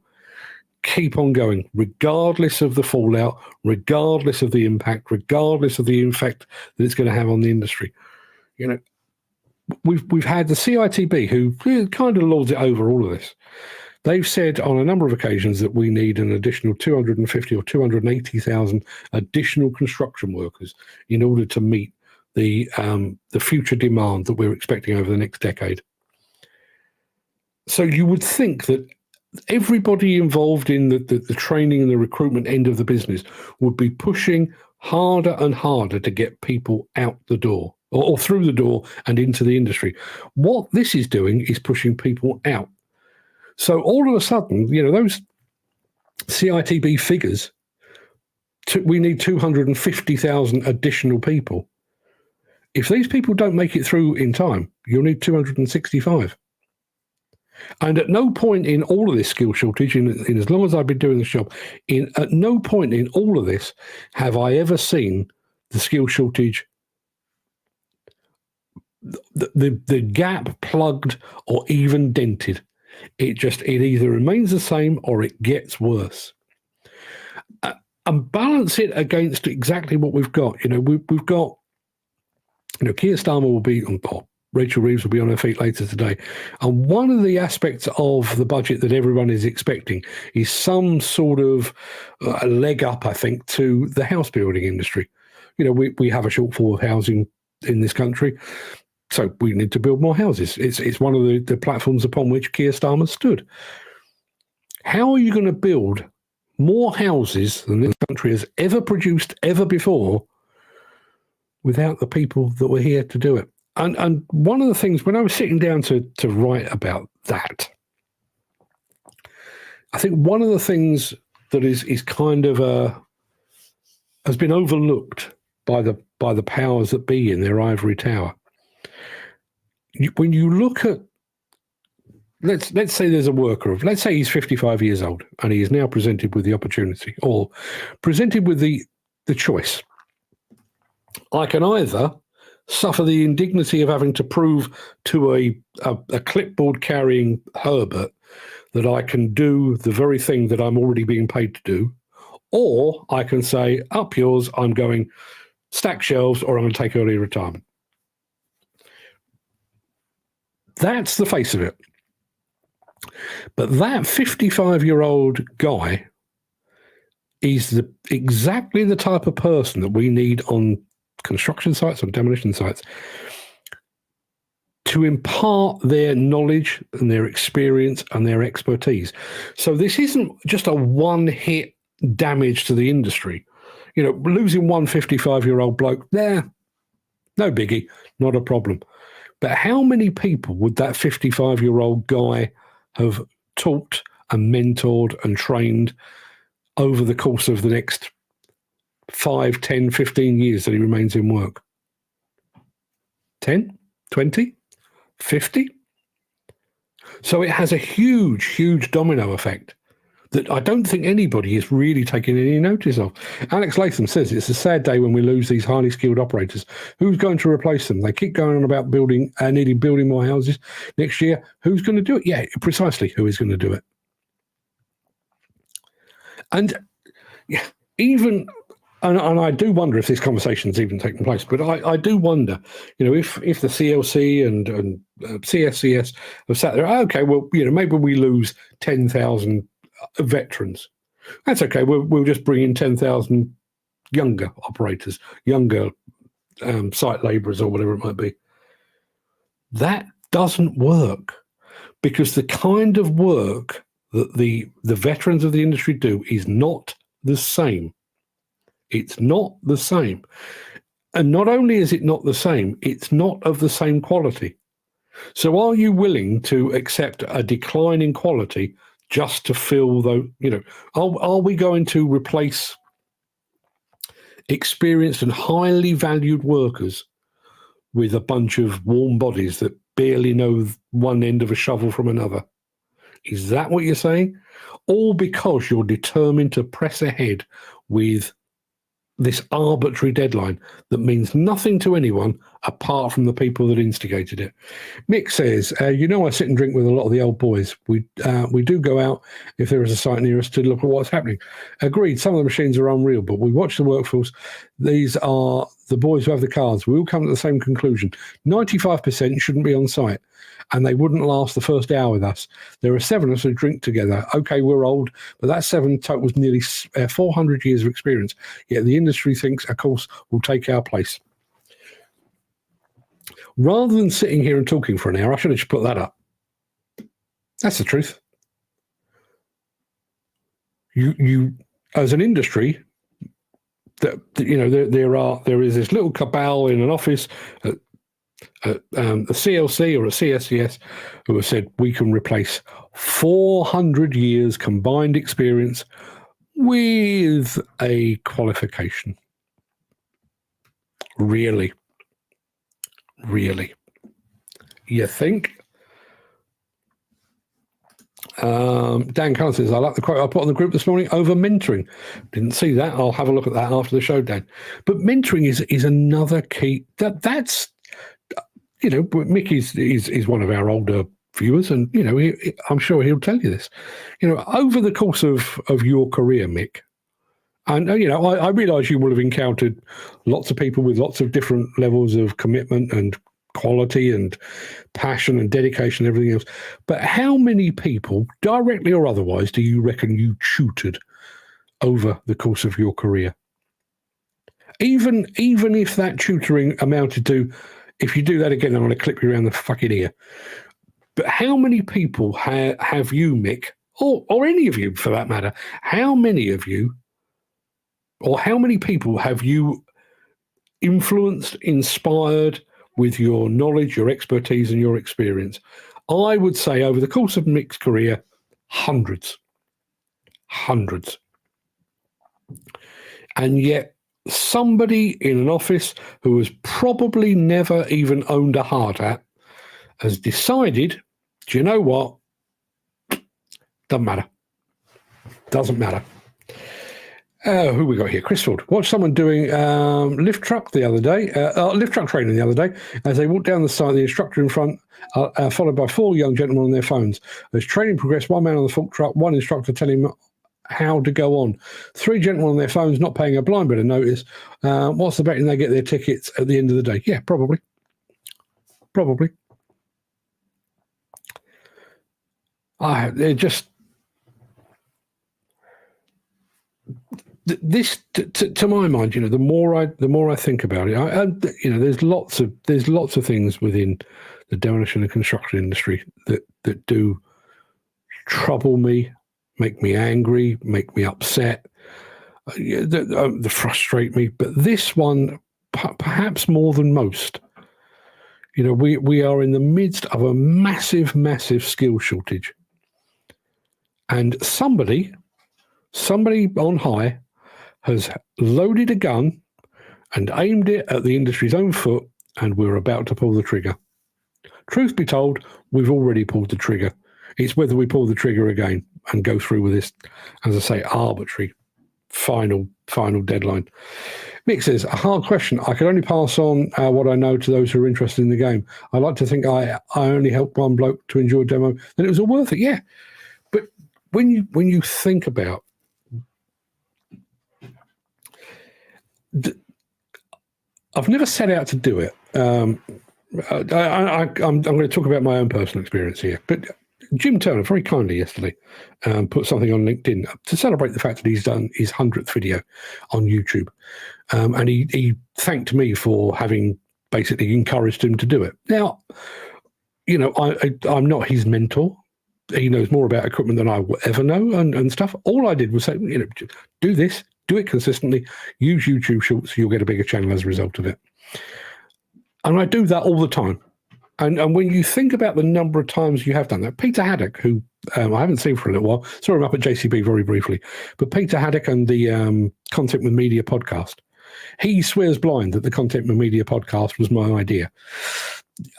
Speaker 1: Keep on going, regardless of the fallout, regardless of the impact, regardless of the effect that it's going to have on the industry. We've had the CITB, who kind of lords it over all of this. They've said on a number of occasions that we need an additional 250 or 280,000 additional construction workers in order to meet the future demand that we're expecting over the next decade. So you would think that everybody involved in the training and the recruitment end of the business would be pushing harder and harder to get people out the door or through the door and into the industry. What this is doing is pushing people out. So all of a sudden, those CITB figures, we need 250,000 additional people. If these people don't make it through in time, you'll need 265. And at no point in all of this skill shortage, in as long as I've been doing this job, at no point in all of this have I ever seen the skill shortage, the gap plugged or even dented. It either remains the same or it gets worse. And balance it against exactly what we've got. We've got, Keir Starmer will be on top. Rachel Reeves will be on her feet later today. And one of the aspects of the budget that everyone is expecting is some sort of a leg up, I think, to the house building industry. We have a shortfall of housing in this country, so we need to build more houses. It's one of the platforms upon which Keir Starmer stood. How are you going to build more houses than this country has ever produced ever before without the people that were here to do it? And one of the things, when I was sitting down to write about that, I think one of the things that is kind of has been overlooked by the powers that be in their ivory tower. When you look at, let's say there's a worker let's say he's 55 years old and he is now presented with the opportunity or presented with the choice. I can either suffer the indignity of having to prove to a clipboard carrying Herbert that I can do the very thing that I'm already being paid to do, or I can say, up yours, I'm going stack shelves or I'm going to take early retirement. That's the face of it. But that 55-year-old guy is exactly the type of person that we need on construction sites, on demolition sites, to impart their knowledge and their experience and their expertise. So this isn't just a one-hit damage to the industry. Losing one 55-year-old bloke, no biggie, not a problem. But how many people would that 55-year-old guy have taught and mentored and trained over the course of the next 5, 10, 15 years that he remains in work? 10, 20, 50? So it has a huge, huge domino effect that I don't think anybody is really taking any notice of. Alex Latham says it's a sad day when we lose these highly skilled operators. Who's going to replace them? They keep going on about needing building more houses next year. Who's going to do it? Yeah, precisely who is going to do it. And And I do wonder if this conversation's even taken place, but I do wonder, if the CLC and CSCS have sat there, okay, well, maybe we lose 10,000 veterans. That's okay. We'll just bring in 10,000 younger operators, younger site labourers or whatever it might be. That doesn't work, because the kind of work that the veterans of the industry do is not the same. It's not the same. And not only is it not the same, it's not of the same quality. So are you willing to accept a decline in quality just to fill those, are we going to replace experienced and highly valued workers with a bunch of warm bodies that barely know one end of a shovel from another? Is that what you're saying? All because you're determined to press ahead with this arbitrary deadline that means nothing to anyone apart from the people that instigated it. Mick says, I sit and drink with a lot of the old boys. We do go out if there is a site near us to look at what's happening. Agreed, some of the machines are unreal, but we watch the workforce. These are the boys who have the cards. We all come to the same conclusion. 95% shouldn't be on site, and they wouldn't last the first hour with us. There are 7 of us who drink together. Okay, we're old, but that 7 totals nearly 400 years of experience. Yet the industry thinks a course will take our place. Rather than sitting here and talking for an hour, I should have just put that up. That's the truth. You as an industry, there is this little cabal in an office at a CLC or a CSCS who have said we can replace 400 years combined experience with a qualification. Really? You think? Dan Cullen says, I like the quote I put on the group this morning over mentoring. Didn't see that. I'll have a look at that after the show, Dan. But mentoring is another key. That's Mick is one of our older viewers, and I'm sure he'll tell you this. Over the course of your career, Mick, and I realise you will have encountered lots of people with lots of different levels of commitment and quality and passion and dedication and everything else. But how many people, directly or otherwise, do you reckon you tutored over the course of your career? Even if that tutoring amounted to, if you do that again, I'm going to clip you around the fucking ear. But how many people have you, Mick, or any of you for that matter, how many of you, or how many people have you influenced, inspired with your knowledge, your expertise, and your experience? I would say over the course of Mick's career, hundreds. And yet somebody in an office who has probably never even owned a hard hat has decided, do you know what? Doesn't matter. Who we got here? Chris Ford. Watched someone doing lift truck training the other day. As they walked down the side, the instructor in front, followed by 4 young gentlemen on their phones. As training progressed, one man on the fork truck, one instructor telling him how to go on. 3 gentlemen on their phones, not paying a blind bit of notice. What's the betting they get their tickets at the end of the day? Yeah, probably. They're just. This, to my mind, the more I think about it, there's lots of things within the demolition and construction industry that do trouble me, make me angry, make me upset, that frustrate me. But this one, perhaps more than most, we are in the midst of a massive skill shortage, and somebody on high has loaded a gun and aimed it at the industry's own foot, and we're about to pull the trigger. Truth be told, we've already pulled the trigger. It's whether we pull the trigger again and go through with this, as I say, arbitrary final deadline. Mick says, a hard question. I can only pass on what I know to those who are interested in the game. I like to think I only helped one bloke to enjoy a demo, then it was all worth it. Yeah. But when you think about I've never set out to do it. I'm going to talk about my own personal experience here. But Jim Turner very kindly yesterday put something on LinkedIn to celebrate the fact that he's done his 100th video on YouTube. And he thanked me for having basically encouraged him to do it. Now, I'm not his mentor. He knows more about equipment than I will ever know and stuff. All I did was say, do this, do it consistently, use YouTube Shorts, you'll get a bigger channel as a result of it. And I do that all the time. And when you think about the number of times you have done that, Peter Haddock, who I haven't seen for a little while, saw him up at JCB very briefly, but Peter Haddock and the Content with Media podcast, he swears blind that the Content with Media podcast was my idea.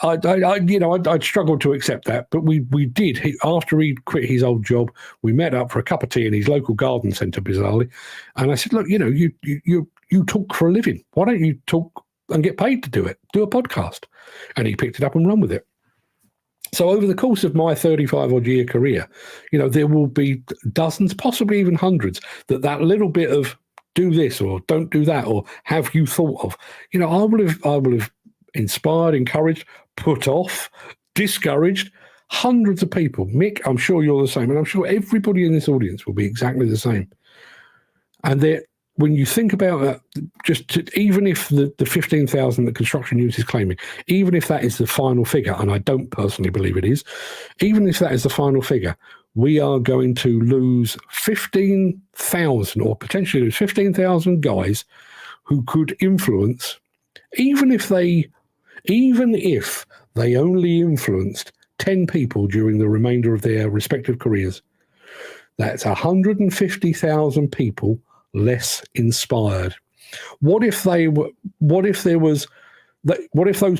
Speaker 1: I'd struggled to accept that, but we did. After he'd quit his old job, we met up for a cup of tea in his local garden centre, bizarrely, and I said, look, you talk for a living. Why don't you talk and get paid to do it? Do a podcast. And he picked it up and run with it. So over the course of my 35-odd year career, there will be dozens, possibly even hundreds, that little bit of do this or don't do that or have you thought of. I will have inspired, encouraged, put off, discouraged hundreds of people. Mick, I'm sure you're the same, and I'm sure everybody in this audience will be exactly the same. And when you think about that, even if the 15,000 that Construction News is claiming, even if that is the final figure, and I don't personally believe it is, even if that is the final figure, we are going to lose 15,000 or potentially lose 15,000 guys who could influence, even if they only influenced 10 people during the remainder of their respective careers. That's 150,000 people less inspired. What if those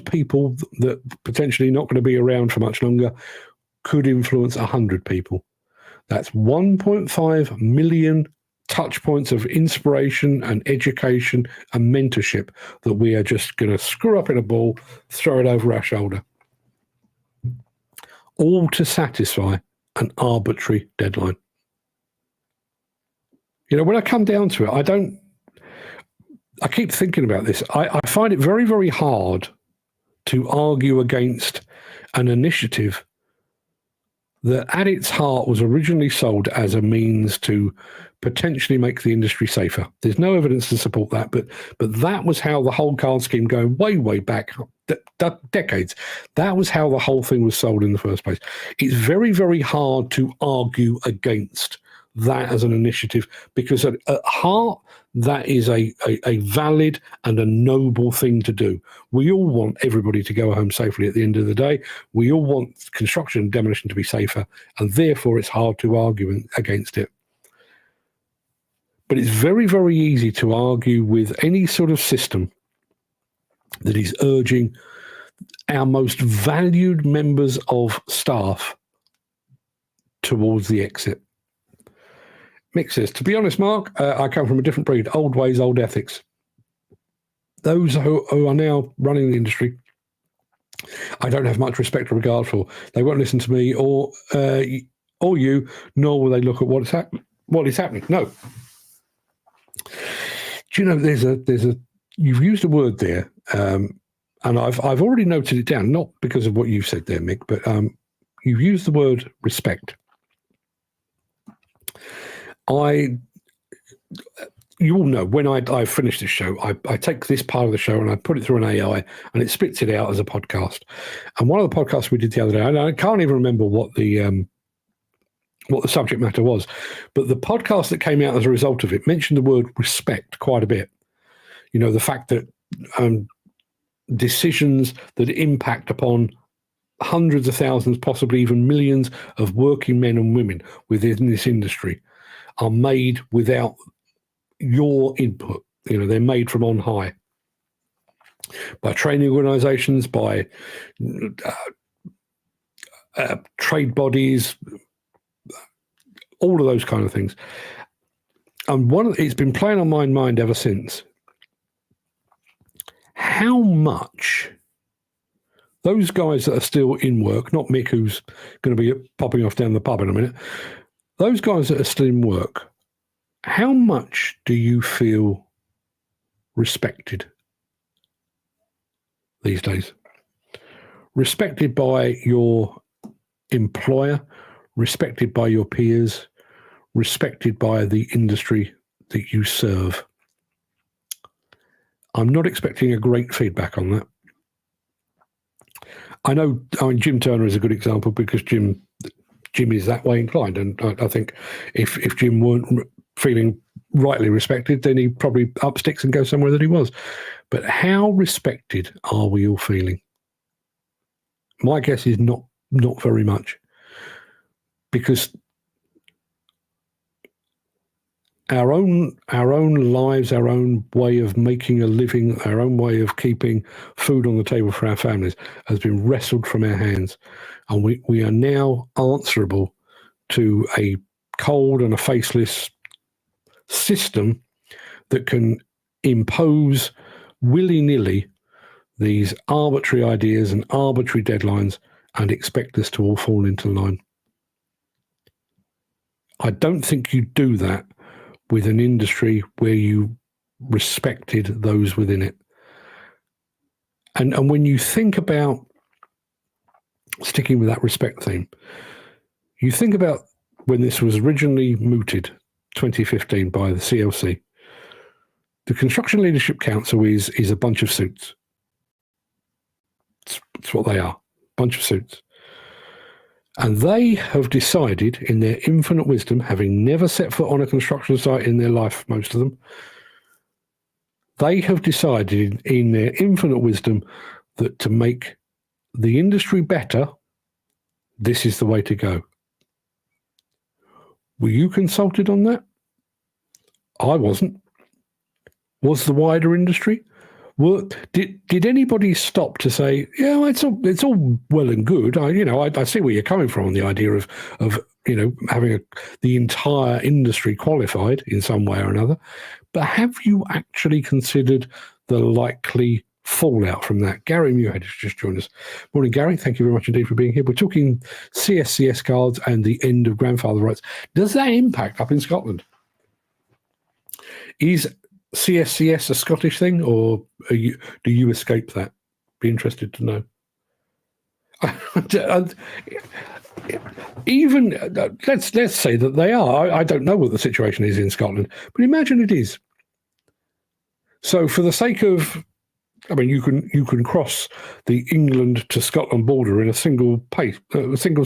Speaker 1: people that potentially not going to be around for much longer could influence 100 people? That's 1.5 million touch points of inspiration and education and mentorship that we are just going to screw up in a ball, throw it over our shoulder, all to satisfy an arbitrary deadline. When I come down to it, I keep thinking about this. I find it very, very hard to argue against an initiative that at its heart was originally sold as a means to potentially make the industry safer. There's no evidence to support that, but that was how the whole card scheme, going way, way back, decades, that was how the whole thing was sold in the first place. It's very, very hard to argue against that as an initiative, because at heart, that is a valid and a noble thing to do. We all want everybody to go home safely at the end of the day. We all want construction and demolition to be safer, and therefore it's hard to argue against it. But it's very, very easy to argue with any sort of system that is urging our most valued members of staff towards the exit. Mick says, to be honest, Mark, I come from a different breed, old ways, old ethics. Those who are now running the industry, I don't have much respect or regard for. They won't listen to me or you, nor will they look at what is happening. No. Do you know, you've used a word there, and I've already noted it down, not because of what you've said there, Mick, but you've used the word respect. You all know, when I finish this show, I take this part of the show and I put it through an AI and it spits it out as a podcast. And one of the podcasts we did the other day, and I can't even remember what the subject matter was, but the podcast that came out as a result of it mentioned the word respect quite a bit. The fact that decisions that impact upon hundreds of thousands, possibly even millions of working men and women within this industry are made without your input. They're made from on high by training organizations, by trade bodies, all of those kind of things. And it's been playing on my mind ever since. How much those guys that are still in work, not Mick, who's going to be popping off down the pub in a minute, those guys that are still in work, how much do you feel respected these days? Respected by your employer, respected by your peers, respected by the industry that you serve? I'm not expecting a great feedback on that. I know. I mean, Jim Turner is a good example because Jim is that way inclined, and I think if Jim weren't feeling rightly respected, then he'd probably up sticks and go somewhere that he was. But how respected are we all feeling? My guess is not very much, because our own lives, our own way of making a living, our own way of keeping food on the table for our families has been wrestled from our hands, and we are now answerable to a cold and a faceless system that can impose willy-nilly these arbitrary ideas and arbitrary deadlines and expect us to all fall into line. I don't think you do that with an industry where you respected those within it. And when you think about sticking with that respect theme, you think about when this was originally mooted, 2015, by the CLC. The Construction Leadership Council is a bunch of suits. It's what they are, a bunch of suits. And they have decided, in their infinite wisdom, having never set foot on a construction site in their life, most of them, they have decided in their infinite wisdom that to make the industry better, this is the way to go. Were you consulted on that? I wasn't. Was the wider industry? Well, did anybody stop to say, yeah, well, it's all well and good. I see where you're coming from on the idea of having the entire industry qualified in some way or another, but have you actually considered the likely fallout from that? Gary Muirhead has just joined us. Morning, Gary. Thank you very much indeed for being here. We're talking CSCS cards and the end of grandfather rights. Does that impact up in Scotland? Is CSCS a Scottish thing, or do you escape that? Be interested to know. Even let's say that they are. I don't know what the situation is in Scotland, but imagine it is. So, for the sake of, I mean, you can cross the England to Scotland border in a single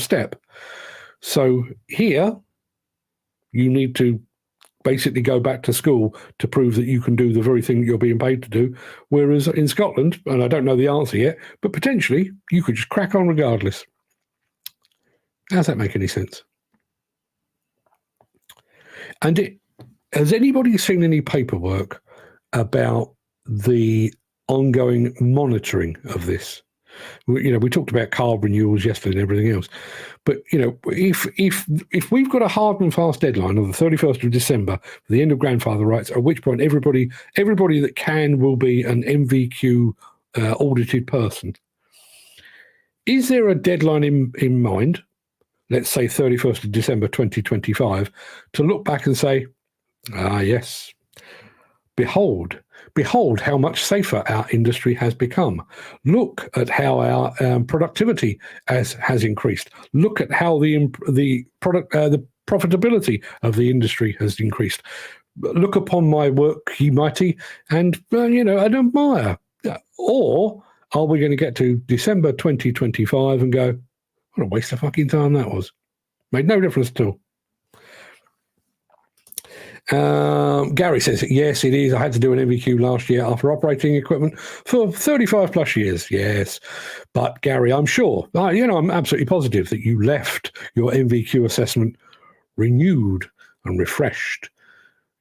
Speaker 1: step. So here, you need to basically go back to school to prove that you can do the very thing that you're being paid to do. Whereas in Scotland, and I don't know the answer yet, but potentially you could just crack on regardless. Does that make any sense? And has anybody seen any paperwork about the ongoing monitoring of this? We talked about card renewals yesterday and everything else, but if we've got a hard and fast deadline of the 31st of December for the end of grandfather rights, at which point everybody that can will be an MVQ audited person, is there a deadline in mind? Let's say 31st of December 2025, to look back and say, yes, behold how much safer our industry has become. Look at how our productivity has increased. Look at how the profitability of the industry has increased. Look upon my work, ye mighty, and and admire. Or are we going to get to December 2025 and go, what a waste of fucking time that was? Made no difference at all. Gary says, yes, it is. I had to do an MVQ last year after operating equipment for 35 plus years. Yes. But Gary, I'm sure, I'm absolutely positive that you left your MVQ assessment renewed and refreshed.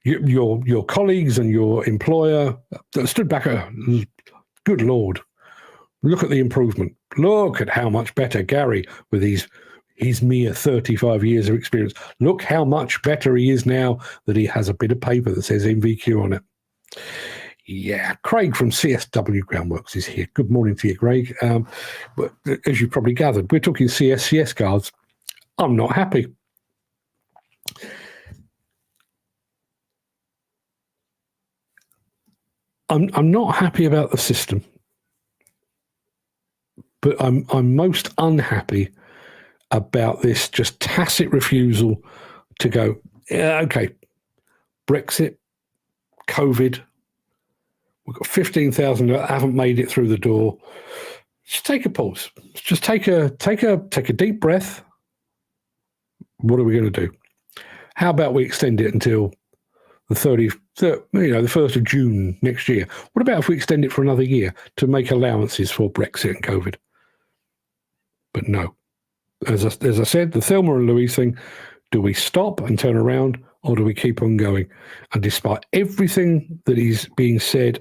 Speaker 1: Your colleagues and your employer stood back. Good Lord. Look at the improvement. Look at how much better Gary, with his mere 35 years of experience. Look how much better he is now that he has a bit of paper that says MVQ on it. Yeah, Craic from CSW Groundworks is here. Good morning to you, Craic. But as you probably gathered, we're talking CSCS cards. I'm not happy. I'm not happy about the system, but I'm most unhappy about this just tacit refusal to go, yeah, okay, Brexit, COVID, we've got 15,000 that haven't made it through the door. just take a pause. Just take a deep breath. What are we going to do? How about we extend it until the 1st of June next year? What about if we extend it for another year to make allowances for Brexit and COVID? But no. As I said, the Thelma and Louise thing, do we stop and turn around, or do we keep on going? And despite everything that is being said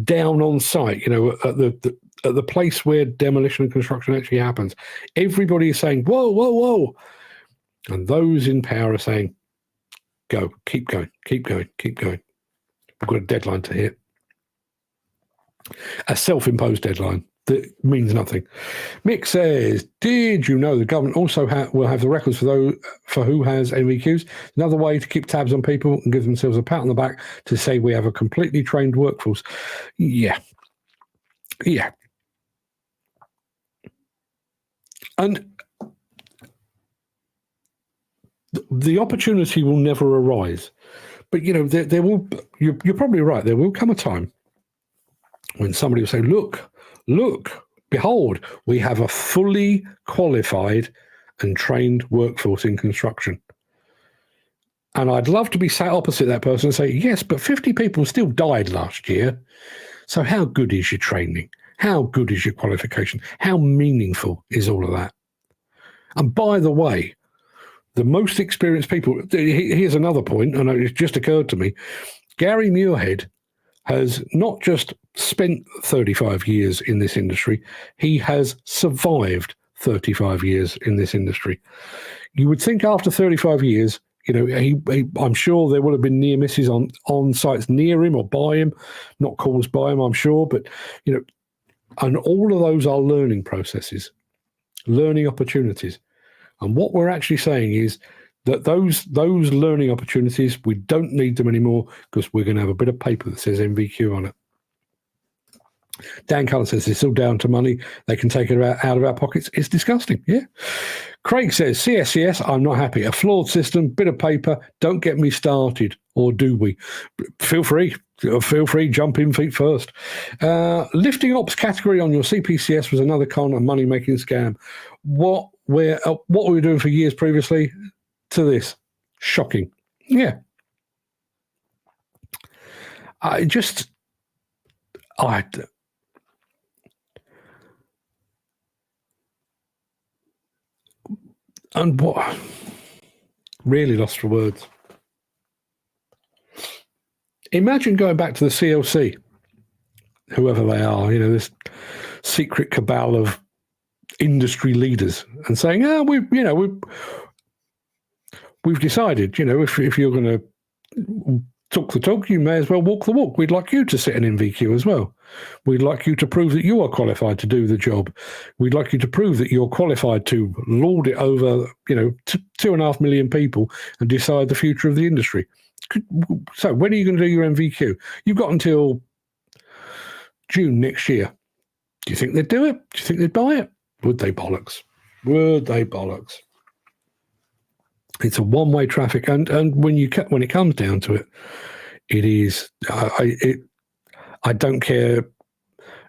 Speaker 1: down on site, at the place where demolition and construction actually happens, everybody is saying, whoa, whoa, whoa. And those in power are saying, go, keep going, keep going, keep going. We've got a deadline to hit. A self-imposed deadline that means nothing. Mick says, did you know the government also will have the records for who has NVQs? Another way to keep tabs on people and give themselves a pat on the back to say we have a completely trained workforce. Yeah. And the opportunity will never arise. But, there will, you're probably right, there will come a time when somebody will say, look, behold, we have a fully qualified and trained workforce in construction. And I'd love to be sat opposite that person and say, yes, but 50 people still died last year. So how good is your training? How good is your qualification? How meaningful is all of that? And by the way, the most experienced people, here's another point, and it just occurred to me. Gary Muirhead has not just spent 35 years in this industry, he has survived 35 years in this industry. You would think after 35 years, I'm sure there would have been near misses on sites near him or by him, not caused by him, I'm sure, but, and all of those are learning processes, learning opportunities. And what we're actually saying is that those learning opportunities, we don't need them anymore because we're going to have a bit of paper that says NVQ on it. Dan Cullen says it's all down to money. They can take it out of our pockets. It's disgusting, yeah. Craig says, CSCS, I'm not happy. A flawed system, bit of paper, don't get me started. Or do we? Feel free, jump in feet first. Lifting ops category on your CPCS was another con and money-making scam. What were we doing for years previously to this? Shocking. Yeah. And what? Really lost for words. Imagine going back to the CLC, whoever they are, this secret cabal of industry leaders, and saying, we've decided, if you're going to talk the talk, you may as well walk the walk. We'd like you to sit an NVQ as well. We'd like you to prove that you are qualified to do the job. We'd like you to prove that you're qualified to lord it over, 2.5 million people and decide the future of the industry. So when are you going to do your NVQ? You've got until June next year. Do you think they'd do it? Do you think they'd buy it? Would they bollocks? Would they bollocks? It's a one-way traffic, and when it comes down to it, it is. I don't care.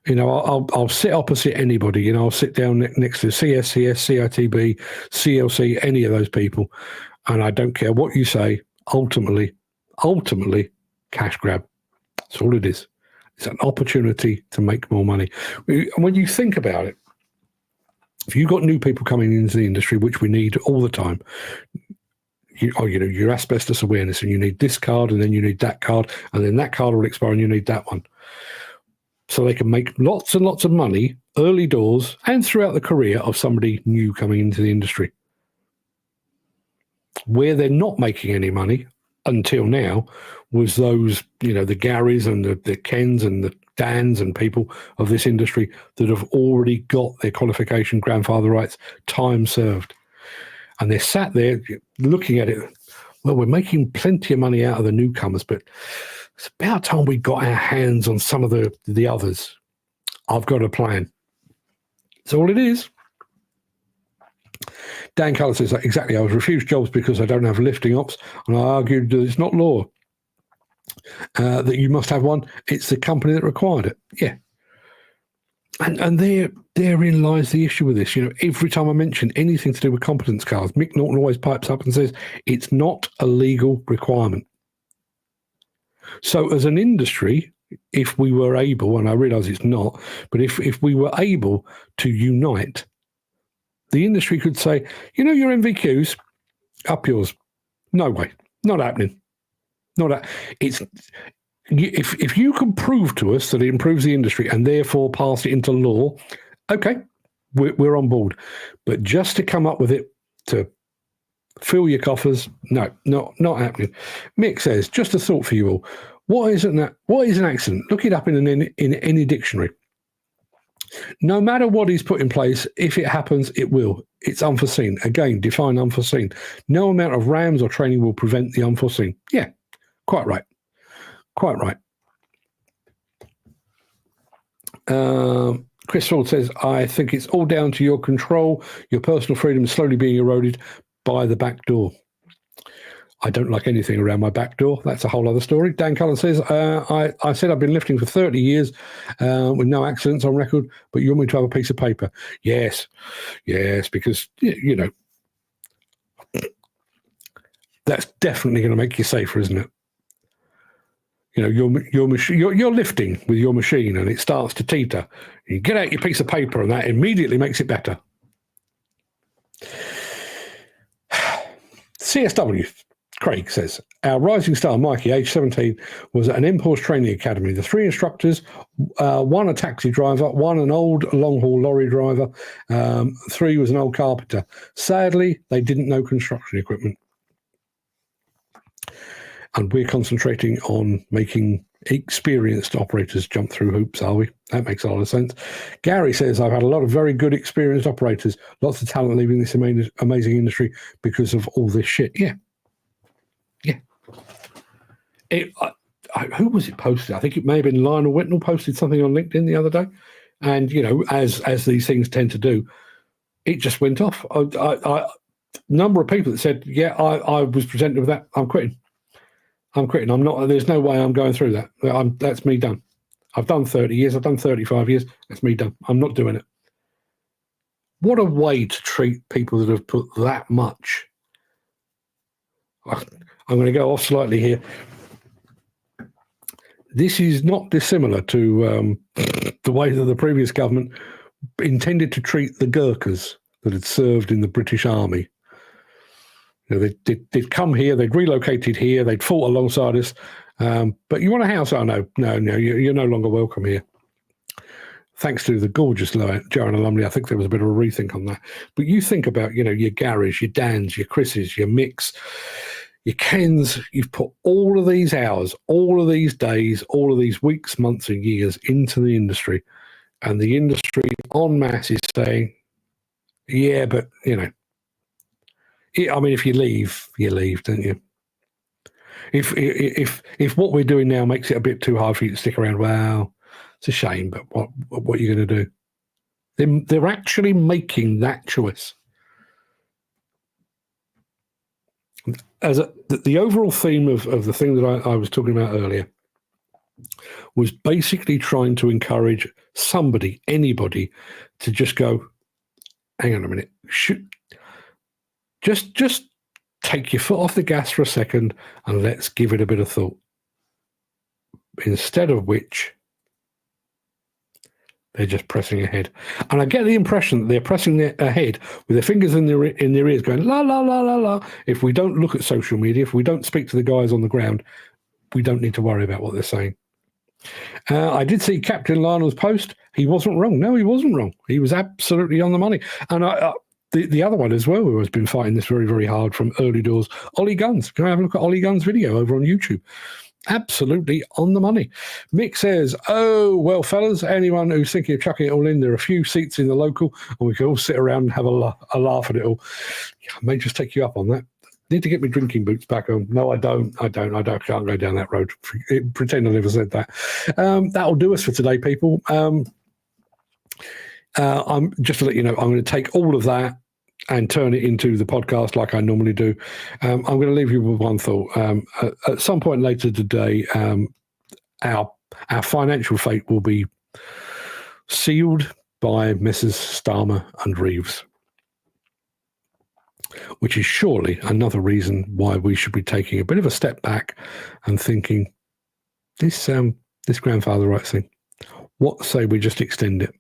Speaker 1: I'll sit opposite anybody. I'll sit down next to CSCS, CITB, CLC, any of those people, and I don't care what you say. Ultimately, cash grab. That's all it is. It's an opportunity to make more money. And when you think about it, if you've got new people coming into the industry, which we need all the time, your asbestos awareness, and you need this card, and then you need that card, and then that card will expire, and you need that one. So they can make lots and lots of money early doors and throughout the career of somebody new coming into the industry. Where they're not making any money until now was those, the Garys and the Kens and the Dans and people of this industry that have already got their qualification, grandfather rights, time served. And they're sat there looking at it. Well, we're making plenty of money out of the newcomers, but it's about time we got our hands on some of the others. I've got a plan. That's all it is. Dan Cullen says, exactly, I was refused jobs because I don't have lifting ops, and I argued that it's not law, that you must have one. It's the company that required it. Yeah. And therein lies the issue with this. Every time I mention anything to do with competence cars, Mick Norton always pipes up and says it's not a legal requirement. So as an industry, if we were able, and I realise it's not, but if we were able to unite, the industry could say, your MVQs, up yours. No way. Not happening. If you can prove to us that it improves the industry and therefore pass it into law, okay, we're on board. But just to come up with it to fill your coffers, no, not happening. Mick says, just a thought for you all. What is an accident? Look it up in any dictionary. No matter what is put in place, if it happens, it will. It's unforeseen. Again, define unforeseen. No amount of rams or training will prevent the unforeseen. Yeah, quite right. Quite right. Chris Ford says, I think it's all down to your control. Your personal freedom is slowly being eroded by the back door. I don't like anything around my back door. That's a whole other story. Dan Cullen says, I said I've been lifting for 30 years with no accidents on record, but you want me to have a piece of paper? Yes, because, that's definitely going to make you safer, isn't it? You're lifting with your machine and it starts to teeter. You get out your piece of paper and that immediately makes it better. CSW, Craic says, our rising star, Mikey, age 17, was at an impulse training academy. The 3 instructors, one a taxi driver, one an old long-haul lorry driver, 3 was an old carpenter. Sadly, they didn't know construction equipment. And we're concentrating on making experienced operators jump through hoops, are we? That makes a lot of sense. Gary says, I've had a lot of very good experienced operators, lots of talent leaving this amazing industry because of all this shit. Yeah. Who was it posted? I think it may have been Lionel Whitnell posted something on LinkedIn the other day. And, as these things tend to do, it just went off. A number of people that said, I was presented with that. I'm quitting. I'm not, there's no way I'm going through that. That's me done. I've done 30 years. I've done 35 years. That's me done. I'm not doing it. What a way to treat people that have put that much. I'm going to go off slightly here. This is not dissimilar to the way that the previous government intended to treat the Gurkhas that had served in the British Army. They'd come here, they'd relocated here, they'd fought alongside us. But you want a house? Oh, no, you're no longer welcome here. Thanks to the gorgeous Joanna Lumley, I think there was a bit of a rethink on that. But you think about, your Garys, your Dans, your Chris's, your Micks, your Kens. You've put all of these hours, all of these days, all of these weeks, months and years into the industry. And the industry en masse is saying, yeah, but, if you leave, don't you? If what we're doing now makes it a bit too hard for you to stick around, well, it's a shame, but what are you going to do? They're actually making that choice. The overall theme of the thing that I was talking about earlier was basically trying to encourage anybody, to just go, hang on a minute, just take your foot off the gas for a second and let's give it a bit of thought. Instead of which, they're just pressing ahead. And I get the impression that they're pressing ahead with their fingers in their ears going, la, la, la, la, la. If we don't look at social media, if we don't speak to the guys on the ground, we don't need to worry about what they're saying. I did see Captain Lionel's post. He wasn't wrong. No, he wasn't wrong. He was absolutely on the money. And the other one as well, who has been fighting this very, very hard from early doors, Ollie Guns. Can I have a look at Ollie Guns' video over on YouTube? Absolutely on the money. Mick says, oh, well, fellas, anyone who's thinking of chucking it all in, there are a few seats in the local and we can all sit around and have a laugh at it all. I may just take you up on that. Need to get my drinking boots back on. No, I don't. I can't go down that road. Pretend I never said that. That'll do us for today, people. I'm just to let you know, I'm going to take all of that and turn it into the podcast like I normally do. I'm going to leave you with one thought. At some point later today, our financial fate will be sealed by Messrs. Starmer and Reeves, which is surely another reason why we should be taking a bit of a step back and thinking, this grandfather rights thing, what say we just extend it?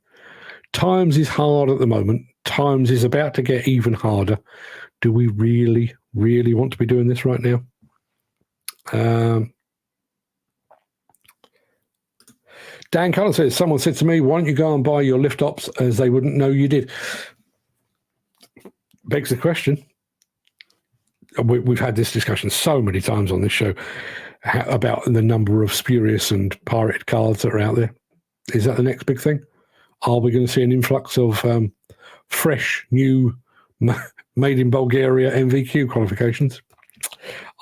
Speaker 1: Times is hard at the moment. Times is about to get even harder. Do we really, really want to be doing this right now? Dan Cullen says, someone said to me, why don't you go and buy your lift ops as they wouldn't know you did? Begs the question. We've had this discussion so many times on this show about the number of spurious and pirated cards that are out there. Is that the next big thing? Are we going to see an influx of fresh, new, made in Bulgaria MVQ qualifications?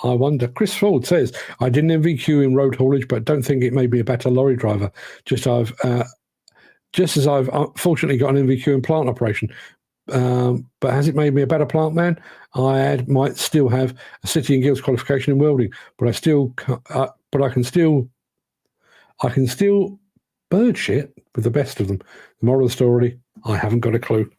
Speaker 1: I wonder. Chris Ford says, I did an MVQ in road haulage, but don't think it may be a better lorry driver. Just as I've fortunately got an MVQ in plant operation. But has it made me a better plant man? Might still have a City and Guilds qualification in welding, but I can still bird shit with the best of them. The moral of the story, I haven't got a clue.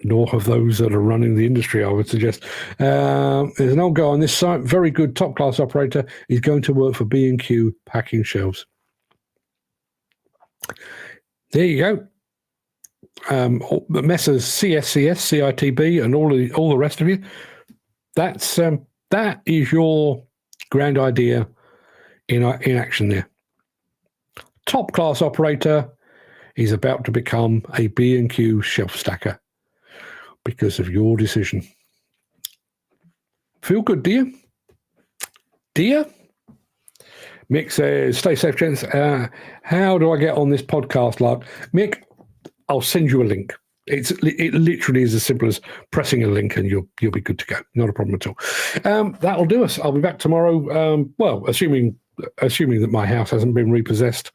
Speaker 1: Nor have those that are running the industry, I would suggest. There's an old guy on this site, very good top-class operator. He's going to work for B&Q packing shelves. There you go. Messrs. CSCS, CITB, and all the rest of you. That is your grand idea in action there. Top-class operator is about to become a B&Q shelf stacker because of your decision. Feel good, Deere? Deere? Mick says, stay safe, gents. How do I get on this podcast, Lark? Mick, I'll send you a link. It literally is as simple as pressing a link and you'll be good to go. Not a problem at all. That'll do us. I'll be back tomorrow. Well, assuming that my house hasn't been repossessed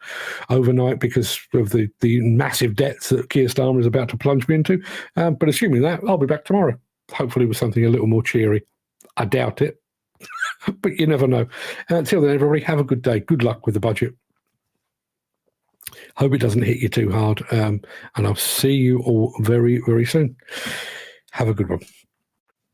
Speaker 1: overnight because of the massive debts that Keir Starmer is about to plunge me into. But assuming that, I'll be back tomorrow, hopefully with something a little more cheery. I doubt it, but you never know. Until then, everybody, have a good day. Good luck with the budget. Hope it doesn't hit you too hard. And I'll see you all very, very soon. Have a good one.